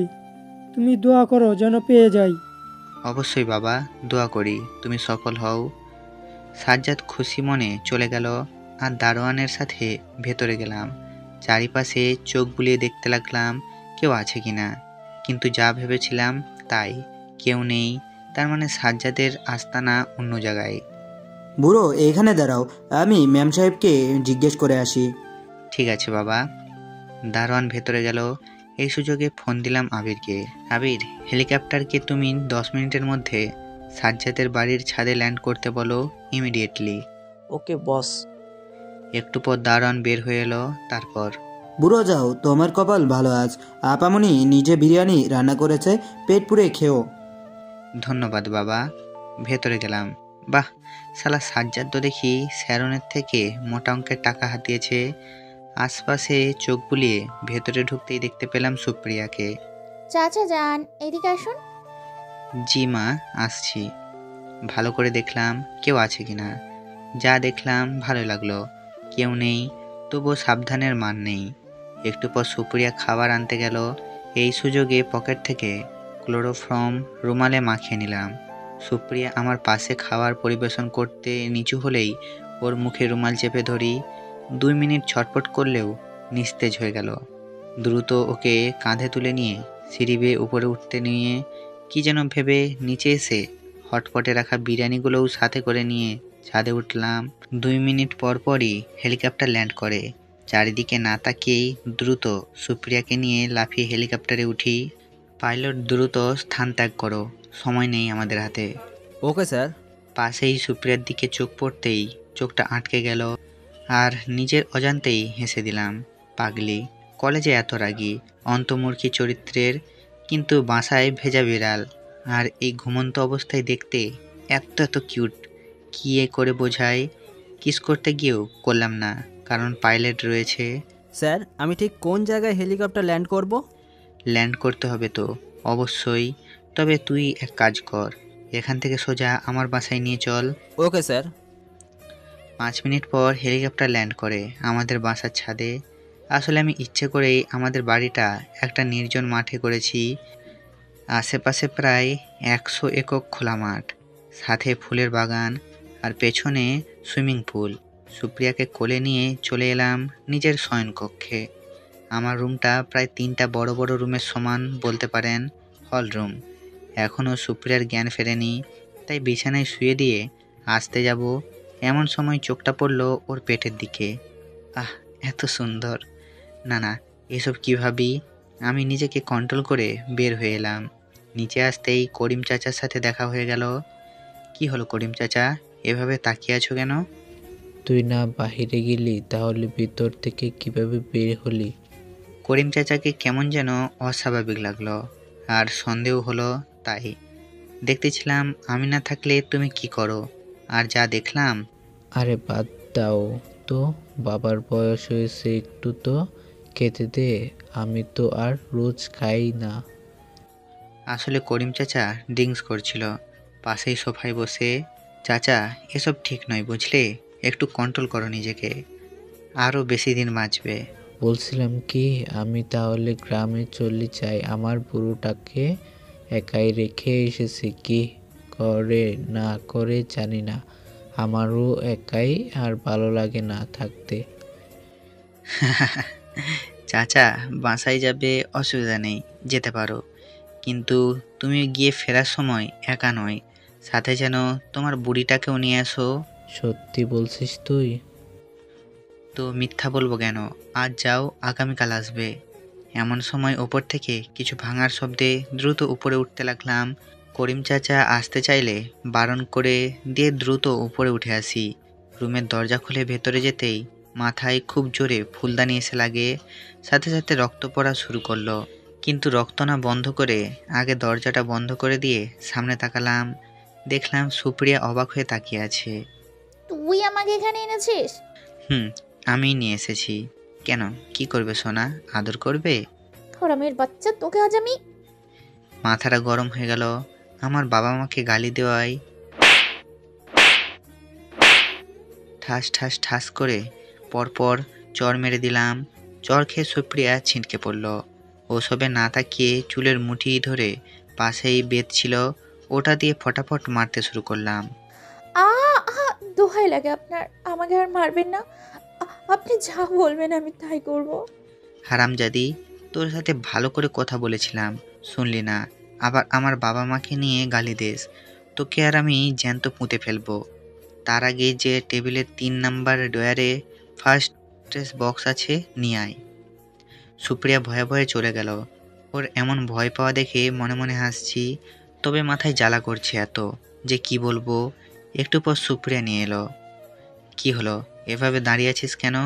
তুমি দোয়া করো যেন পেয়ে যাই। অবশ্যই বাবা, দোয়া করি তুমি সফল হও। সাজ্জাদ খুশি মনে চলে গেল আর দারোয়ানের সাথে ভেতরে গেলাম। চারিপাশে চোখ বুলিয়ে দেখতে লাগলাম কেউ আছে কিনা, কিন্তু যা ভেবেছিলাম তাই, কেউ নেই। তার মানে সাজ্জাদের আস্তানা অন্য জায়গায়। বুড়ো, এইখানে দাঁড়াও, আমি ম্যাম সাহেবকে জিজ্ঞেস করে আসি। ঠিক আছে বাবা। দারোয়ান ভেতরে গেল। এই সুযোগে ফোন দিলাম আবিরকে। আবির, হেলিকপ্টারকে তুমি 10 মিনিটের মধ্যে সাজ্জাদের বাড়ির ছাদে ল্যান্ড করতে বলো, ইমিডিয়েটলি। ওকে বস। একটু পর দারোয়ান বের হয়ে এলো। তারপর, বুড়ো যাও, তোমার কপাল ভালো আজ, আপামনি নিজে বিরিয়ানি রান্না করেছে, পেট পুড়ে খেও। ধন্যবাদ বাবা। ভেতরে গেলাম। বাহ, শালা সাজ্জাদ তো দেখি শ্যারনের থেকে মোটা অঙ্কের টাকা হাতিয়েছে। আশপাশে চোখ বুলিয়ে ভেতরে ঢুকতেই দেখতে পেলাম সুপ্রিয়াকে। চাচা যান, এদিকে আসুন। জি মা, আসছি। ভালো করে দেখলাম কেউ আছে কিনা। যা দেখলাম ভালো লাগলো, কেউ নেই, তবুও সাবধানের মান নেই। একটু পর সুপ্রিয়া খাবার আনতে গেল, এই সুযোগে পকেট থেকে ক্লোরোফর্ম রুমালে মাখিয়ে নিলাম। সুপ্রিয়া আমার পাশে খাবার পরিবেশন করতে নিচু হলেই ওর মুখে রুমাল চেপে ধরি। 2 মিনিট ছটফট করলেও নিস্তেজ হয়ে গেল। দ্রুত ওকে কাঁধে তুলে নিয়ে সিঁড়ি বেয়ে উপরে উঠতে নিয়ে কি যেন ভেবে নিচে এসে হটপটে রাখা বিরিয়ানিগুলোও সাথে করে নিয়ে ছাদে উঠলাম। 2 মিনিট পর পরই হেলিকপ্টার ল্যান্ড করে। চারিদিকে না তাকিয়েই দ্রুত সুপ্রিয়াকে নিয়ে লাফিয়ে হেলিকপ্টারে উঠি। পাইলট, দ্রুত স্থান ত্যাগ করো, সময় নেই আমাদের হাতে। Okay sir. পাশেই সুপ্রিয়ার দিকে চোখ পড়তেই চোখটা আটকে গেল আর নিজের অজান্তেই হেসে দিলাম। পাগলি, কলেজে এত রাগী অন্তর্মুখী চরিত্রের, কিন্তু বাসায় ভেজা বিড়াল। আর এই ঘুমন্ত অবস্থায় দেখতে এত এত কিউট। কি করে বোঝাই? কিস করতে গিয়েও করলাম না, কারণ পাইলট রয়েছে। স্যার, আমি ঠিক কোন জায়গায় হেলিকপ্টার ল্যান্ড করব? ল্যান্ড করতে হবে তো অবশ্যই, তবে তুই এক কাজ কর, এখান থেকে সোজা আমার বাসায় নিয়ে চল। Okay sir. 5 মিনিট পর হেলিকপ্টার ল্যান্ড করে আমাদের বাসার ছাদে। আসলে আমি ইচ্ছে করেই আমাদের বাড়িটা একটা নির্জন মাঠে করেছি। আশেপাশে প্রায় 100 একক খোলা মাঠ, সাথে ফুলের বাগান আর পেছনে সুইমিং পুল। সুপ্রিয়াকে কোলে নিয়ে চলে এলাম নিজের শয়নকক্ষে। আমার রুমটা প্রায় 3টা বড় বড় রুমের সমান বলতে পারেন, হল রুম। এখনও সুপ্রিয়ার জ্ঞান ফেরেনি, তাই বিছানায় শুয়ে দিয়ে আসতে যাব এমন সময় চোখটা পড়ল ওর পেটের দিকে। আহ, এত সুন্দর! না না, এসব কী ভাবি? আমি নিজেকে কন্ট্রোল করে বের হয়ে এলাম। নিচে আসতেই করিম চাচার সাথে দেখা হয়ে গেল। কি হলো করিম চাচা, এভাবে তাকিয়ে আছো কেন? তুই না বাহিরে গেলি, তাহলে ভিতর থেকে কিভাবে বের হলি? করিম চাচাকে কেমন যেন অস্বাভাবিক লাগলো আর সন্দেহ হলো। তাই দেখতেছিলাম আমি না থাকলে তুমি কি করো, আর যা দেখলাম। আরে বাদ দাও তো, বাবার বয়স হয়েছে, একটু তো খেতে দে। আমি তো আর রোজ খাই না। আসলে করিম চাচা ড্রিঙ্কস করছিল পাশেই সোফায় বসে। চাচা, এসব ঠিক নয় বুঝলে, একটু কন্ট্রোল করো নিজেকে, আরও বেশি দিন বাঁচবে। বলছিলাম কি, আমি তাহলে গ্রামে চলে যাই। আমার বুড়োটাকে একাই রেখে এসেছি, কি করে না করে জানি না। আমারও একাই আর ভালো লাগে না থাকতে। চাচা, বাসায় যাবে অসুবিধা নেই, যেতে পারো, কিন্তু তুমি গিয়ে ফেরার সময় একা নয়, সাথে যেন তোমার বুড়িটাকেও নিয়ে আসো। সত্যি বলছিস তুই? তো মিথ্যা বলবো কেন? আজ যাও, আগামীকাল আসবে। এমন সময় ওপর থেকে কিছু ভাঙার শব্দে দ্রুত উপরে উঠতে লাগলাম। করিম চাচা আসতে চাইলে বারণ করে দিয়ে দ্রুত উপরে উঠে আসি। রুমের দরজা খুলে ভেতরে যেতেই মাথায় খুব জোরে ফুলদানি এসে লাগে, সাথে সাথে রক্ত পড়া শুরু করলো। কিন্তু রক্ত না বন্ধ করে আগে দরজাটা বন্ধ করে দিয়ে সামনে তাকালাম। দেখলাম সুপ্রিয়া অবাক হয়ে তাকিয়ে আছে। তুই আমাকে এখানে এনেছিস? আমি নিয়ে এসেছি। কেন, কি করবে সোনা, আদর করবে? হারামের বাচ্চা, তোকে আজ আমি। মাথাটা গরম হয়ে গেল আমার বাবা মাকে গালি দেওয়ায়। ঠাস ঠাস ঠাস করে পরপর চর মেরে দিলাম। চর খেয়ে সুপ্রিয়া ছিটকে পড়ল। ওসবে না তাকিয়ে চুলের মুঠি ধরে পাশেই বেত ছিল, ওটা দিয়ে ফটাফট মারতে শুরু করলাম। দোহাই লাগে আপনার, আমাকে আর মারবেন না। আপনি যা বলবেন আমি তাই করব। হারামজাদি, তোর সাথে ভালো করে কথা বলেছিলাম, শুনলি না, আবার আমার বাবা মাকে নিয়ে গালি দিস। তোকে আর আমি জ্যান্ত পুঁতে ফেলবো। তার আগে যে টেবিলের 3 নাম্বার ড্রয়ারে ফার্স্ট ড্রেস বক্স আছে, নিয়ে আয়। সুপ্রিয়া ভয়ে ভয়ে চলে গেল। ওর এমন ভয় পাওয়া দেখে মনে মনে হাসছি, তবে মাথায় জ্বালা করছে এত যে কি বলবো। একটু পর সুপ্রিয়া নিয়ে এলো। কি হলো, এভাবে দাঁড়িয়ে আছিস কেন?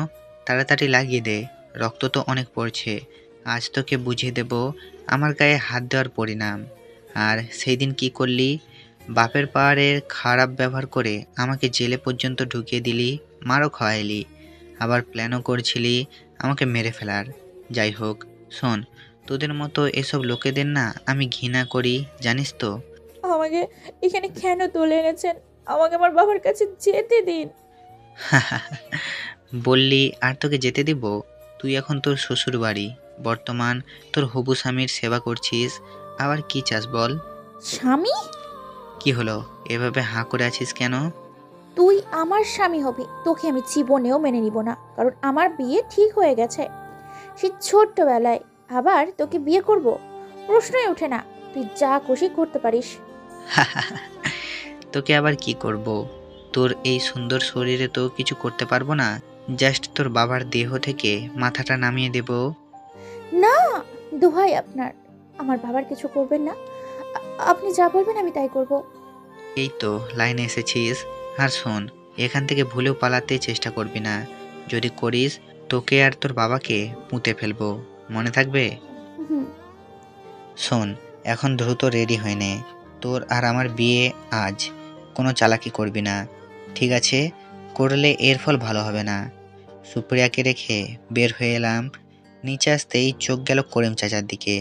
তাড়াতাড়ি লাগিয়ে দে, রক্ত তো অনেক পড়ছে। আজ তোকে বুঝিয়ে দেব আমার গায়ে হাত দেওয়ার পরিণাম। আর সেই দিন কি করলি? বাপের পাহাড়ের খারাপ ব্যবহার করে আমাকে জেলে পর্যন্ত ঢুকিয়ে দিলি, মারও খাওয়াইলি, আবার প্ল্যানও করছিলি আমাকে মেরে ফেলার। যাই হোক শোন, তোদের মতো এসব লোকেদের না আমি ঘৃণা করি, জানিস তো। আমাকে এখানে কেন তুলে এনেছেন? আমাকে আমার বাবার কাছে যেতে দিন। বললি আর তোকে যেতে দিব? তুই এখন তোর শ্বশুর বাড়ি, বর্তমান তোর হবু স্বামীর সেবা করছিস, আবার কি চাস বল? স্বামী? কি হলো, এভাবে হাঁ করে আছিস কেন? তুই আমার স্বামী হবি, তোকে আমি জীবনেও মেনে নিব না, কারণ আমার বিয়ে ঠিক হয়ে গেছে। সে ছোট্টবেলায় আবার তোকে বিয়ে করব, প্রশ্নই ওঠে না। তুই যা খুশি করতে পারিস। তোকে আবার কি করব? তোর এই সুন্দর শরীরে তো কিছু করতে পারবো না, জাস্ট তোর বাবার দেহ থেকে মাথাটা নামিয়ে দেব। না, দোহাই আপনার, আমার বাবার কিছু করবেন না। আপনি যা বলবেন আমি তাই করব। এই তো লাইনে এসেছিস। আর শোন, এখান থেকে ভুলেও পালাতে চেষ্টা করবি না। যদি করিস তোকে আর তোর বাবাকে পুঁতে ফেলবো, মনে থাকবে? হুম। শোন, এখন দ্রুত রেডি হয়ে নে, তোর আর আমার বিয়ে আজ। কোনো চালাকি করবি না, ঠিক আছে? করলে এর ফল ভালো হবে না। সুপ্রিয়াকে রেখে বের হয়ে এলাম। নিচে আসতেই চোখ গেল করিম চাচার দিকে,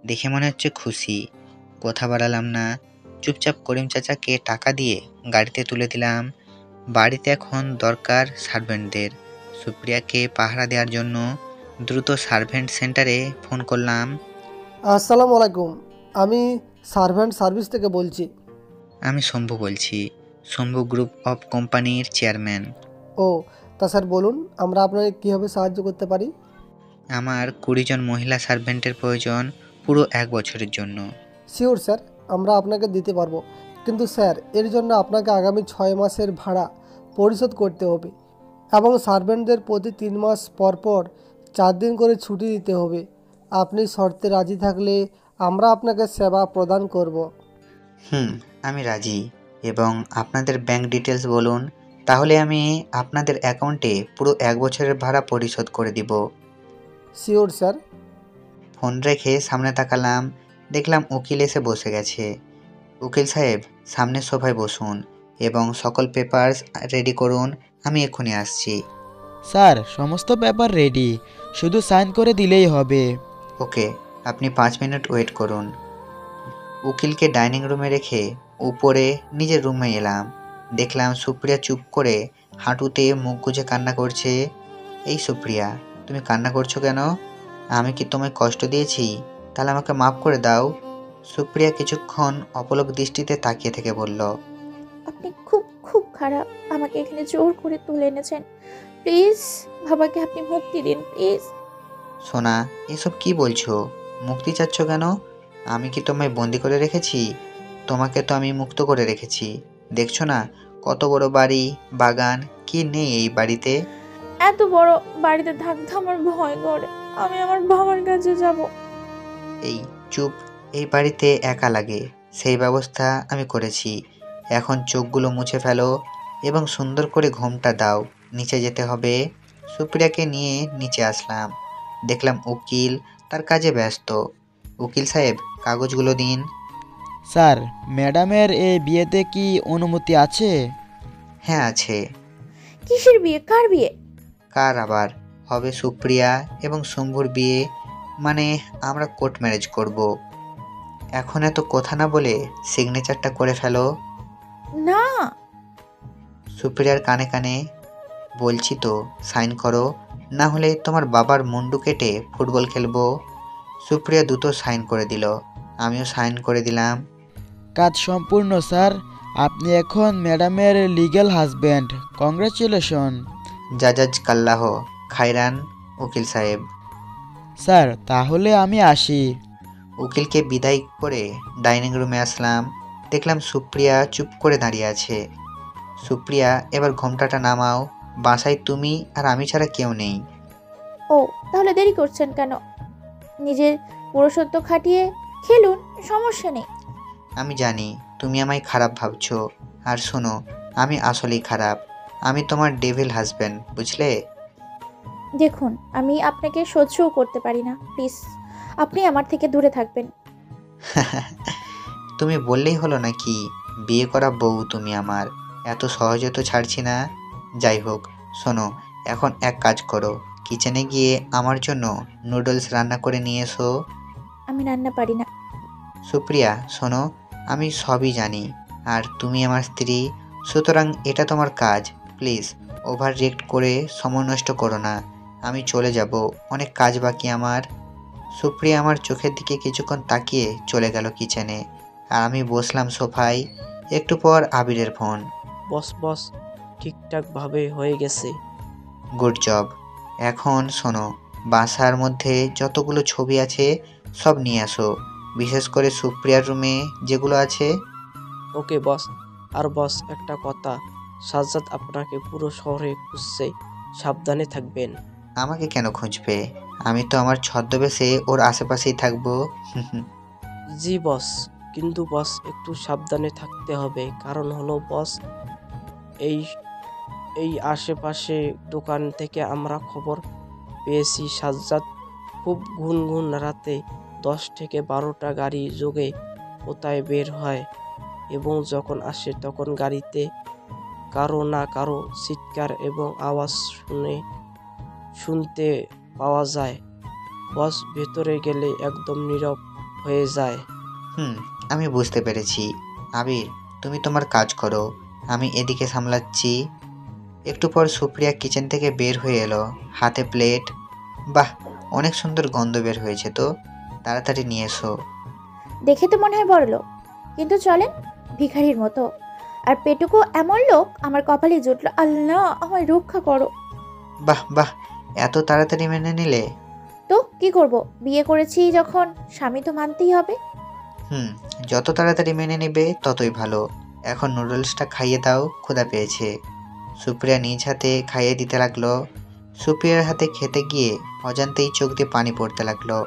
দেখে মনে হচ্ছে খুশি। কথা বাড়ালাম না, চুপচাপ করিম চাচাকে টাকা দিয়ে গাড়িতে তুলে দিলাম। বাড়িতে এখন দরকার সার্ভেন্টদের। সুপ্রিয়াকে পাহারা দেওয়ার জন্য দ্রুত সার্ভেন্ট সেন্টারে ফোন করলাম। আসসালামু আলাইকুম, আমি সার্ভেন্ট সার্ভিস থেকে বলছি। আমি শম্ভু বলছি, শম্ভু গ্রুপ অফ কোম্পানির চেয়ারম্যান। ও, তা স্যার বলুন, আমরা আপনাকে কীভাবে সাহায্য করতে পারি? আমার 20 জন মহিলা সার্ভেন্টের প্রয়োজন পুরো 1 বছরের জন্য। শিওর স্যার, আমরা আপনাকে দিতে পারবো, কিন্তু স্যার এর জন্য আপনাকে আগামী 6 মাসের ভাড়া পরিশোধ করতে হবে এবং সার্ভেন্টদের প্রতি 3 মাস পর পর 4 দিন করে ছুটি দিতে হবে। আপনি শর্তে রাজি থাকলে আমরা আপনাকে সেবা প্রদান করব। আমি রাজি, এবং আপনাদের ব্যাংক ডিটেলস বলুন, তাহলে আমি আপনাদের অ্যাকাউন্টে পুরো 1 বছরের ভাড়া পরিশোধ করে দিব। Sure sir. ফোন রেখে সামনে তাকালাম, দেখলাম উকিল এসে বসে গেছে। উকিল সাহেব, সামনের সোফায় বসুন এবং সকল পেপারস রেডি করুন, আমি এক্ষুনি আসছি। স্যার, সমস্ত পেপার রেডি, শুধু সাইন করে দিলেই হবে। ওকে, আপনি 5 মিনিট ওয়েট করুন। উকিলকে ডাইনিং রুমে রেখে উপরে নিজের রুমে এলাম। দেখলাম সুপ্রিয়া চুপ করে হাঁটুতে মুখ গুজে কান্না করছে। এই সুপ্রিয়া, তুমি কান্না করছো কেন? আমি কি তোমায় কষ্ট দিয়েছি? তাহলে আমাকে মাফ করে দাও। সুপ্রিয়া কিছুক্ষণ অপলক দৃষ্টিতে তাকিয়ে থেকে বলল, আপনি খুব খুব খারাপ, আমাকে এখানে জোর করে তুলে এনেছেন। প্লিজ বাবাকে আপনি মুক্তি দিন, প্লিজ। সোনা, এসব কি বলছো? মুক্তি চাচ্ছ কেন? আমি কি তোমায় বন্দি করে রেখেছি? তোমাকে তো আমি মুক্ত করে রেখেছি। দেখছো না কত বড় বাড়ি, বাগান, কি নেই এই বাড়িতে? এত বড় বাড়িতে থাকতে আমার ভয় করে, আমি আমার বাবার কাছে যাব। এই চুপ, এই বাড়িতে একা লাগে, সেই ব্যবস্থা আমি করেছি। এখন চোখগুলো মুছে ফেলো এবং সুন্দর করে ঘুমটা দাও। নিচে যেতে হবে। সুপ্রিয়াকে নিয়ে নিচে আসলাম। দেখলাম উকিল তার কাজে ব্যস্ত। উকিল সাহেব, কাগজগুলো দিন। স্যার, ম্যাডামের এই বিয়েতে কি অনুমতি আছে? হ্যাঁ আছে। কিসের বিয়ে? কার বিয়ে? কার আবার, হবে সুপ্রিয়া এবং শম্ভুর বিয়ে, মানে আমরা কোর্ট ম্যারেজ করব। এখন এত কথা না বলে সিগনেচারটা করে ফেলো। না। সুপ্রিয়ার কানে কানে বলছি তো, সাইন করো, না হলে তোমার বাবার মুন্ডু কেটে ফুটবল খেলবো। সুপ্রিয়া দুটো সাইন করে দিল, আমিও সাইন করে দিলাম। কাজ সম্পূর্ণ স্যার, আপনি এখন ম্যাডামের লিগ্যাল হাজব্যান্ড। কংগ্রাচুলেশন। জাজাজ কাল্লাহ খায়রান উকিল সাহেব। স্যার, তাহলে আমি আসি। উকিলকে বিদায় করে ডাইনিং রুমে আসলাম। দেখলাম সুপ্রিয়া চুপ করে দাঁড়িয়ে আছে। সুপ্রিয়া, এবার ঘোমটাটা নামাও, বাসায় তুমি আর আমি ছাড়া কেউ নেই। ও, তাহলে দেরি করছেন কেন? নিজের পুরুষত্ব খাটিয়ে খেলুন, সমস্যা নেই। আমি জানি তুমি আমায় খারাপ ভাবছো, আর শোনো, আমি আসলেই খারাপ। আমি তোমার ডেভিল হাজব্যান্ড, বুঝলে? দেখুন, আমি আপনাকে সহ্যও করতে পারি না, প্লিজ আপনি আমার থেকে দূরে থাকবেন। তুমি বললেই হলো নাকি? বিয়ে করা বউ তুমি আমার, এত সহজে তো ছাড়ছি না। যাই হোক, শোনো, এখন এক কাজ করো, কিচেনে গিয়ে আমার জন্য নুডলস রান্না করে নিয়ে এসো। আমি রান্না পারি না। সুপ্রিয়া শোনো, আমি সবই জানি, আর তুমি আমার স্ত্রী, সুতরাং এটা তোমার কাজ। প্লিজ ওভার রিয়েক্ট করে সময় নষ্ট করো না। আমি চলে যাব, অনেক কাজ বাকি আমার। সুপ্রিয়া আমার চোখের দিকে কিছুক্ষণ তাকিয়ে চলে গেল কিচেনে, আর আমি বসলাম সোফায়। একটু পর আবিরের ফোন। বস বস ঠিকঠাকভাবে হয়ে গেছে। Good job. এখন শোনো, বাসার মধ্যে যতগুলো ছবি আছে সব নিয়ে আসো, বিশেষ করে সুপ্রিয়ার রুমে যেগুলো আছে। ওকে বস। আর বস একটা কথা, সাজ্জাদ আপনাকে পুরো শহরে খুঁজছে, সাবধানে থাকবেন। আমাকে কেন খুঁজবে? আমি তো আমার ছদ্মবেশে ওর আশেপাশেই থাকবো। জি বস, কিন্তু বস একটু সাবধানে থাকতে হবে, কারণ হলো বস এই এই আশেপাশে দোকান থেকে আমরা খবর পেয়েছি সাজ্জাদ খুব গুনগুন রাতে 10 থেকে 12টা গাড়ি যোগে কোথায় বের হয়, এবং যখন আসে তখন গাড়িতে কারো না কারো চিৎকার এবং আওয়াজ শুনতে পাওয়া যায়। বস ভেতরে গেলে একদম নীরব হয়ে যায়। আমি বুঝতে পেরেছি। আবির, তুমি তোমার কাজ করো, আমি এদিকে সামলাচ্ছি। একটু পর সুপ্রিয়া কিচেন থেকে বের হয়ে এলো, হাতে প্লেট। বাহ, অনেক সুন্দর গন্ধ বের হয়েছে তো, তাড়াতাড়ি নিয়ে এসো। দেখে তো মনে হয় বড় লোক, কিন্তু চলেন ভিখারির মতো। আর পেটুকো এমন লোক আমার কপালে জুটলো। আল্লাহ আমায় রক্ষা করো। বাহ বাহ, এত তাড়াতাড়ি মেনে নিলে? তো কি করব, বিয়ে করেছি যখন, স্বামী তো মানতেই হবে। যত তাড়াতাড়ি মেনে নেবে ততই ভালো। এখন নুডলসটা খাইয়ে দাও, ক্ষুধা পেয়েছে। সুপ্রিয়া নিজ হাতে খাইয়ে দিতে লাগলো। সুপ্রিয়ার হাতে খেতে গিয়ে অজান্তেই চোখ দিয়ে পানি পড়তে লাগলো।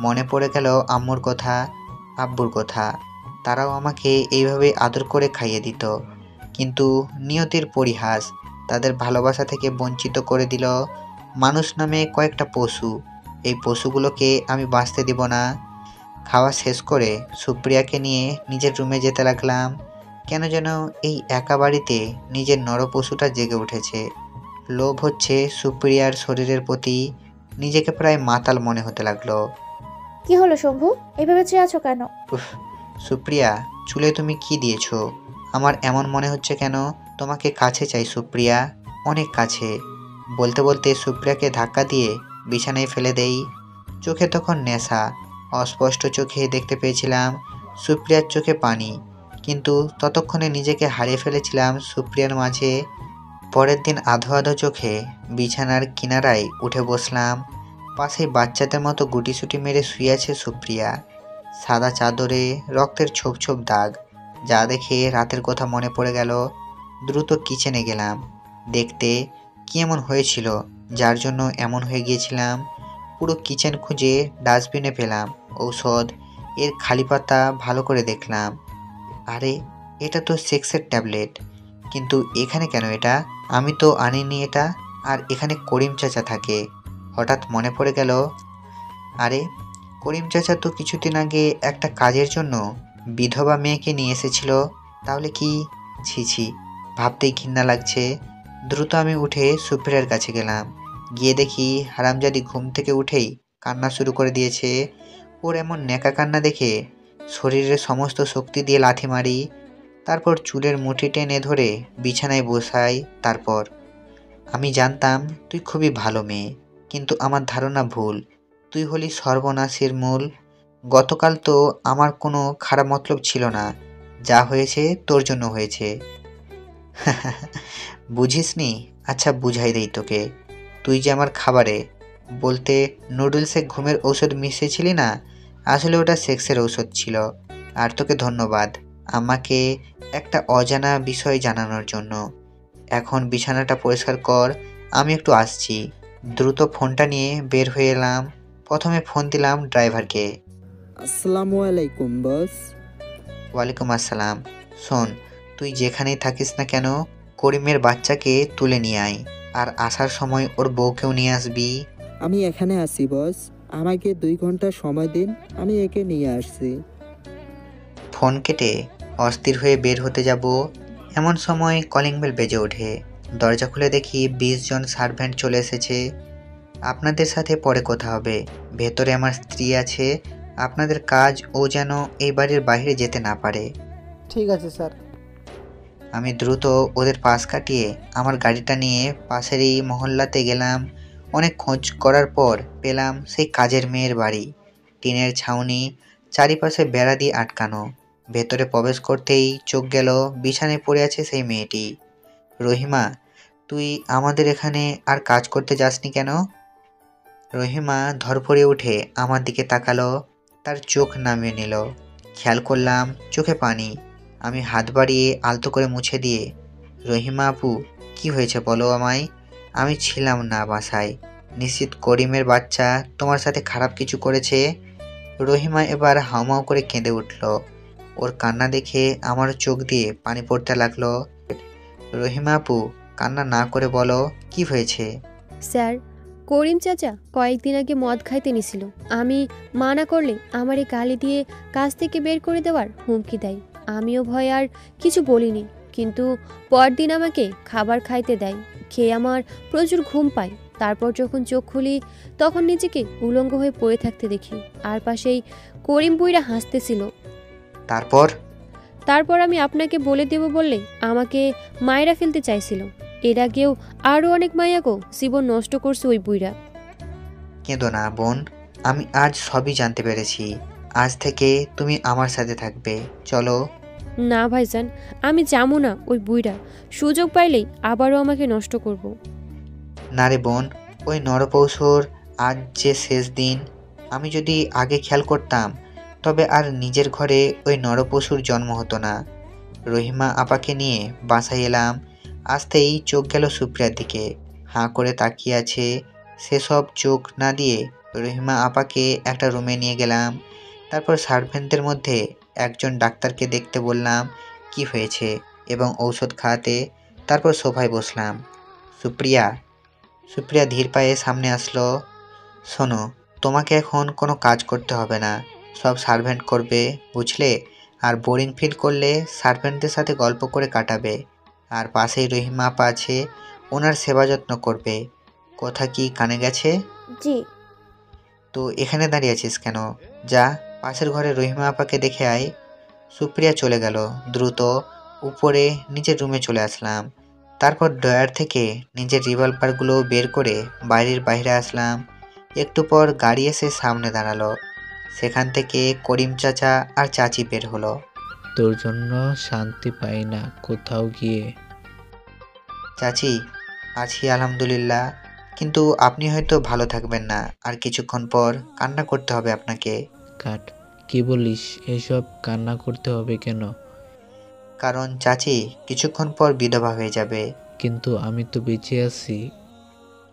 মনে পড়ে গেল আম্মুর কথা, আব্বুর কথা। তারাও আমাকে এইভাবে আদর করে খাইয়ে দিত, কিন্তু নিয়তির পরিহাস তাদের ভালোবাসা থেকে বঞ্চিত করে দিল মানুষ নামে কয়েকটা পশু। এই পশুগুলোকে আমি বাঁচতে দিব না। খাওয়া শেষ করে সুপ্রিয়াকে নিয়ে নিজের রুমে যেতে লাগলাম। কেন যেন এই একা বাড়িতে নিজের নরপশুটা জেগে উঠেছে। লোভ হচ্ছে সুপ্রিয়ার শরীরের প্রতি। নিজেকে প্রায় মাতাল মনে হতে লাগলো। কি হলো শম্ভু, এভাবে চেয়ে আছো কেন? সুপ্রিয়া, চুলে তুমি কি দিয়েছো? আমার এমন মনে হচ্ছে কেন? তোমাকে কাছে চাই সুপ্রিয়া, অনেক কাছে। বলতে বলতে সুপ্রিয়াকে ধাক্কা দিয়ে বিছানায় ফেলে দেই। চোখে তখন নেশা, অস্পষ্ট চোখে দেখতে পেয়েছিলাম সুপ্রিয়ার চোখে পানি, কিন্তু ততক্ষণে নিজেকে হারিয়ে ফেলেছিলাম সুপ্রিয়ার মাঝে। পরের দিন আধো আধো চোখে বিছানার কিনারায় উঠে বসলাম। পাশে বাচ্চাদের মতো গুটিসুটি মেরে শুয়ে আছে সুপ্রিয়া। সাদা চাদরে রক্তের ছোপ ছোপ দাগ, যা দেখে রাতের কথা মনে পড়ে গেল। দ্রুত কিচেনে গেলাম দেখতে কি এমন হয়েছিল যার জন্য এমন হয়ে গিয়েছিলাম। পুরো কিচেন খুঁজে ডাস্টবিনে পেলাম ঔষধ, এর খালি পাতা ভালো করে দেখলাম। আরে, এটা তো সেক্সের ট্যাবলেট, কিন্তু এখানে কেন এটা? আমি তো আনিনি এটা। আর এখানে করিম চাচা থাকে। হঠাৎ মনে পড়ে গেল, আরে করিম চাচা তো কিছুদিন আগে একটা কাজের জন্য বিধবা মেয়েকে নিয়ে এসেছিল। তাহলে কি? ছি ছি, ভাবতেই ঘৃণা লাগছে। দ্রুত আমি উঠে সুপ্রিয়ার কাছে গেলাম। গিয়ে দেখি হারামজাদি ঘুম থেকে উঠেই কান্না শুরু করে দিয়েছে। ওর এমন ন্যাকা কান্না দেখে শরীরের সমস্ত শক্তি দিয়ে লাথি মারি। তারপর চুলের মুঠি টেনে ধরে বিছানায় বসাই। তারপর, আমি জানতাম তুই খুবই ভালো মেয়ে, কিন্তু আমার ধারণা ভুল। তুই হলি সর্বনাশের মূল। গতকাল তো আমার কোনো খারাপ মতলব ছিল না, যা হয়েছে তোর জন্য হয়েছে। বুঝিসনি? আচ্ছা বুঝাই দেই তোকে। তুই যে আমার খাবারে বলতে নুডলসে ঘুমের ঔষধ মিশিয়েছিলি না, আসলে ওটা সেক্সের ঔষধ ছিল। আর তোকে ধন্যবাদ আমাকে একটা অজানা বিষয় জানানোর জন্য। এখন বিছানাটা পরিষ্কার কর, আমি একটু আসছি। দ্রুত ফোনটা নিয়ে বের হয়ে এলাম। প্রথমে ফোন দিলাম ড্রাইভারকে। আসসালামু আলাইকুম বস। ওয়ালাইকুম আসসালাম। শোন, তুই যেখানেই থাকিস না কেন করিমের বাচ্চাকে তুলে নিয়ে আয়, আর আসার সময় ওর বউকেও নিয়ে আসবি। আমি এখানে আছি বস, আমাকে 2 ঘন্টা সময় দিন, আমি একে নিয়ে আসছি। ফোন কেটে অস্থির হয়ে বের হতে যাব, এমন সময় কলিং বেল বেজে ওঠে। দরজা খুলে দেখি 20 জন সার্ভেন্ট চলে এসেছে। আপনাদের সাথে পরে কথা হবে। ভেতরে আমার স্ত্রী আছে। আপনাদের কাজ ও যেন এই বাড়ির বাইরে যেতে না পারে। ঠিক আছে স্যার। আমি দ্রুত ওদের পাশ কাটিয়ে আমার গাড়িটা নিয়ে পাশেরই মহল্লাতে গেলাম। অনেক খোঁজ করার পর পেলাম সেই কাজের মেয়ের বাড়ি। টিনের ছাউনি, চারিপাশে বেড়া দিয়ে আটকানো। ভেতরে প্রবেশ করতেই চোখ গেল বিছানায় পড়ে আছে সেই মেয়েটি। রহিমা, তুই আমাদের এখানে আর কাজ করতে যাসনি কেন? রহিমা ধরফড়িয়ে উঠে আমার দিকে তাকালো, তার চোখ নামিয়ে নিল। খেয়াল করলাম চোখে পানি। আমি হাত বাড়িয়ে আলতো করে মুছে দিয়ে, রহিমা আপু, কি হয়েছে বলো আমায়? আমি ছিলাম না বাসায়। নিশ্চিত করিমের বাচ্চা তোমার সাথে খারাপ কিছু করেছে। রহিমা এবার হাউমাউ করে কেঁদে উঠল। ওর কান্না দেখে আমার চোখ দিয়ে পানি পড়তে লাগলো। রহিমা আপু, কান্না না করে বলো কি হয়েছে? স্যার, করিম চাচা কয়েকদিন আগে মদ খাইতে নিছিল। আমি মানা করলে আমারে গালি দিয়ে কাজ থেকে বের করে দেওয়ার হুমকি দেয়। আমিও ভয় আর কিছু বলিনি, কিন্তু পরদিন আমাকে খাবার খাইতে দেয়। খেয়ে আমার প্রচুর ঘুম পায়। তারপর যখন চোখ খুলি তখন নিজেকে উলঙ্গ হয়ে পড়ে থাকতে দেখি, আর পাশেই করিম বুইরা হাসতেছিল। তারপর আমি আপনাকে বলে দেব বললে আমাকে মায়েরা ফেলতে চাইছিল। এর আগেও আরও অনেক মায়াগো জীবন নষ্ট করছে ওই বুইরা। কেঁদো না বোন, আমি আজ সবই জানতে পেরেছি। আজ থেকে তুমি আমার সাথে থাকবে, চলো। না ভাইজান, আমি যাবো না। ওই বুইরা সুযোগ পাইলেই আবারও আমাকে নষ্ট করব। না রে বোন, ওই নরপৌষর আজ যে শেষ দিন। আমি যদি আগে খেয়াল করতাম তবে আর নিজের ঘরে ওই নরপশুর জন্ম হতো না। রহিমা আপাকে নিয়ে বাসায় এলাম। আসতেই চোখ গেল সুপ্রিয়ার দিকে। হাঁ করে তাকিয়ে আছে। সেসব চোখ না দিয়ে রহিমা আপাকে একটা রুমে নিয়ে গেলাম। তারপর সার্ভেন্টদের মধ্যে একজন ডাক্তারকে দেখতে বললাম কি হয়েছে এবং ঔষধ খাওয়াতে। তারপর সোফায় বসলাম। সুপ্রিয়া ধীর পায়ে সামনে আসলো। শোনো, তোমাকে এখন কোনো কাজ করতে হবে না, সব সার্ভেন্ট করবে, বুঝলে? আর বোরিং ফিল করলে সার্ভেন্টদের সাথে গল্প করে কাটাবে। আর পাশেই রহিমা আপা আছে, ওনার সেবা যত্ন করবে। কথা কি কানে গেছে? জি। তো এখানে দাঁড়িয়ে আছিস কেন? যা পাশের ঘরে রহিমা আপাকে দেখে আয়। সুপ্রিয়া চলে গেল। দ্রুত উপরে নিজের রুমে চলে আসলাম। তারপর ড্রয়ার থেকে নিজের রিভলভারগুলো বের করে বাইরে আসলাম। একটু পর গাড়ি এসে সামনে দাঁড়ালো। সেখান থেকে করিম চাচা আর চাচি বের হলো। তোর জন্য শান্তি পাই না কোথাও গিয়ে। চাচি, আছি আলহামদুলিল্লাহ, কিন্তু আপনি হয়তো ভালো থাকবেন না। আর কিছুক্ষণ পর কান্না করতে হবে আপনাকে। কাট, কি বলিস? এসব কান্না করতে হবে কেন? কারণ চাচি কিছুক্ষণ পর বিধবা হয়ে যাবে। কিন্তু আমি তো বেঁচে আছি।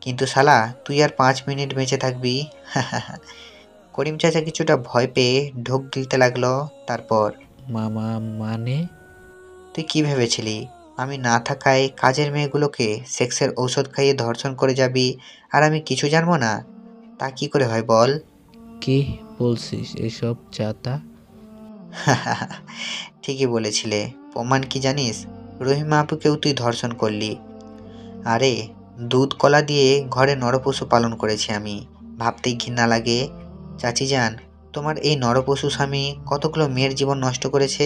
কিন্তু শালা, তুই আর 5 মিনিট বেঁচে থাকবি। করিম চাচা কিছুটা ভয় পেয়ে ঢোক গিলতে লাগলো। তারপর, মামা মানে? তুই কি ভেবেছিলি আমি না থাকায় কাজের মেয়েগুলোকে সেক্সের ঔষধ খাইয়ে ধর্ষণ করে যাবি আর আমি কিছু জানবো না? তা কি করে হয় বল? কি বলছিস এসব চাতা? ঠিকই বলেছিলে। প্রমাণ কি জানিস? রহিমা আপুকেও তুই ধর্ষণ করলি। আরে, দুধ কলা দিয়ে ঘরে নরপশু পালন করেছি আমি, ভাবতেই ঘৃণা লাগে। চাচি যান, তোমার এই নরপশু স্বামী কতগুলো মেয়ের জীবন নষ্ট করেছে।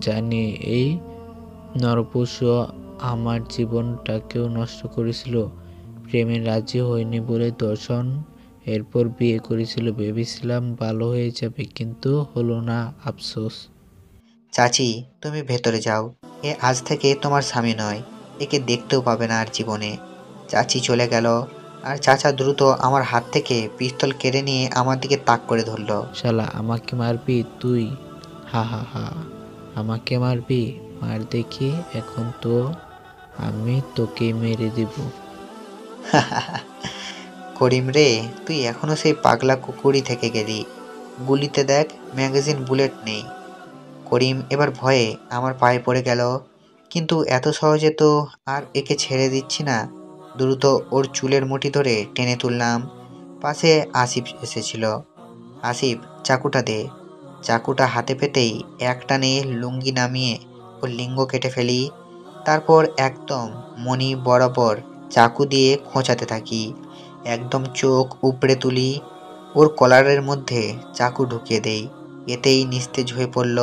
জানি। এই নরপশু আমার জীবনটাকেও নষ্ট করেছিল। প্রেমে রাজি হয়নি বলে দর্শন, এরপর বিয়ে করেছিল। ভেবেছিলাম ভালো হয়ে যাবে, কিন্তু হলো না, আফসোস। চাচি, তুমি ভেতরে যাও। এ আজ থেকে তোমার স্বামী নয়, একে দেখতেও পাবে না আর জীবনে। চাচি চলে গেল আর চাচা দ্রুত আমার হাত থেকে পিস্তল কেড়ে নিয়ে আমার দিকে তাক করে ধরল। শালা, আমাকে মারবি তুই? হা হা হা, আমাকে মারবি? মার দেখি, এখন তো আমি তোকে মেরে দিব। করিম রে, তুই এখনো সেই পাগলা কুকুরই থেকে গেলি। গুলিতে দেখ, ম্যাগাজিন বুলেট নেই। করিম এবার ভয়ে আমার পায়ে পড়ে গেল, কিন্তু এত সহজে তো আর একে ছেড়ে দিচ্ছি না। দ্রুত ওর চুলের মুঠি ধরে টেনে তুললাম। পাশে আসিফ এসেছিল। আসিফ, চাকুটা দে। চাকুটা হাতে পেতেই এক টানে লুঙ্গি নামিয়ে ওর লিঙ্গ কেটে ফেলি। তারপর একদম মণি বরাবর চাকু দিয়ে খোঁচাতে থাকি। একদম চোখ উপড়ে তুলি, ওর কলারের মধ্যে চাকু ঢুকিয়ে দেই। এতেই নিস্তেজ হয়ে পড়ল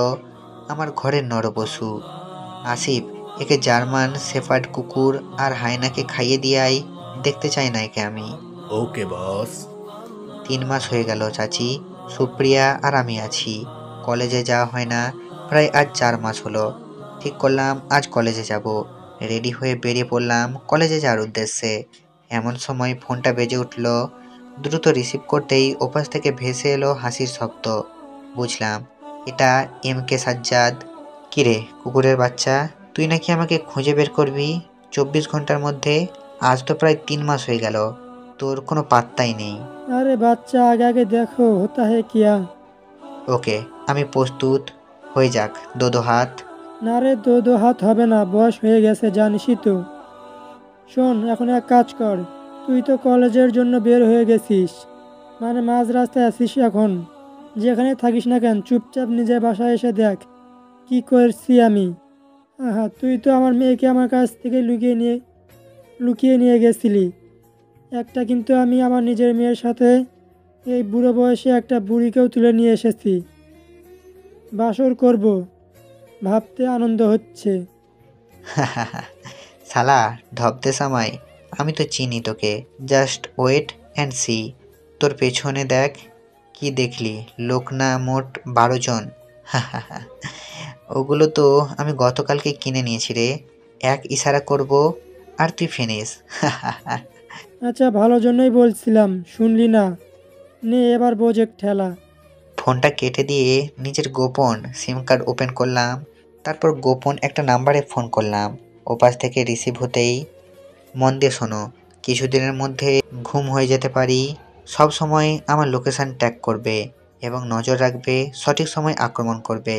আমার ঘরের নরপশু। আসিফ, একে জার্মান শেফার্ড কুকুর আর হায়নাকে খাইয়ে দিয়াই, দেখতে চাই না একে আমি। ওকে বস। 3 মাস হয়ে গেল চাচি, সুপ্রিয়া আর আমি আছি। কলেজে যাওয়া হয় না প্রায় আজ 4 মাস হলো। ঠিক করলাম আজ কলেজে যাব। রেডি হয়ে বেরিয়ে পড়লাম কলেজে যাওয়ার উদ্দেশ্যে। এমন সময় ফোনটা বেজে উঠল। দ্রুত রিসিভ করতেই ওপাশ থেকে ভেসে এলো হাসির শব্দ। বুঝলাম এটা MK সাজ্জাদ। কিরে কুকুরের বাচ্চা, তুই নাকি আমাকে খুঁজে বের করবি 24 ঘন্টার মধ্যে? আজ তো প্রায় 3 মাস হয়ে গেল, তোর কোনো পাত্তাই নেই। अरे बच्चा आगे आगे देखो होता है क्या। ওকে, আমি প্রস্তুত, হয়ে যাক দো হাত। না রে দো হাত হবে না, বয়স হয়ে গেছে জানিসই তো। শোন, এখন এক কাজ কর, তুই তো কলেজের জন্য বের হয়ে গেছিস, মানে মাঝ রাস্তায় আছিস এখন। যেখানে থাকিস না কেন চুপচাপ নিজের বাসায় এসে দেখ কি করছি আমি। আহা, তুই তো আমার মেয়েকে আমার কাছ থেকে লুকিয়ে নিয়ে গেছিলি একটা, কিন্তু আমি আমার নিজের মেয়ের সাথে এই বুড়ো বয়সে একটা বুড়িকেও তুলে নিয়ে এসেছি। বাসর করব ভাবতে আনন্দ হচ্ছে। শালা ঢপতে সামাই, আমি তো চিনি তোকে। Just wait and see. তোর পেছনে দেখ, কি দেখলি? লোক না মোট 12 জন। ওগুলো তো আমি গতকালকে কিনে নিয়েছি রে। এক ইশারা করব আর তুই ফিনিস। আচ্ছা, ভালো জন্যই বলছিলাম, শুনলি না? নে এবার বোঝ এক ঠেলা। ফোনটা কেটে দিয়ে নিজের গোপন সিম কার্ড ওপেন করলাম। তারপর গোপন একটা নাম্বারে ফোন করলাম। ওপাশ থেকে রিসিভ হতেই, মন দিয়ে শোনো, কিছুদিনের মধ্যে ঘুম হয়ে যেতে পারি। সব সময় আমার লোকেশন ট্যাগ করবে এবং নজর রাখবে, সঠিক সময় আক্রমণ করবে।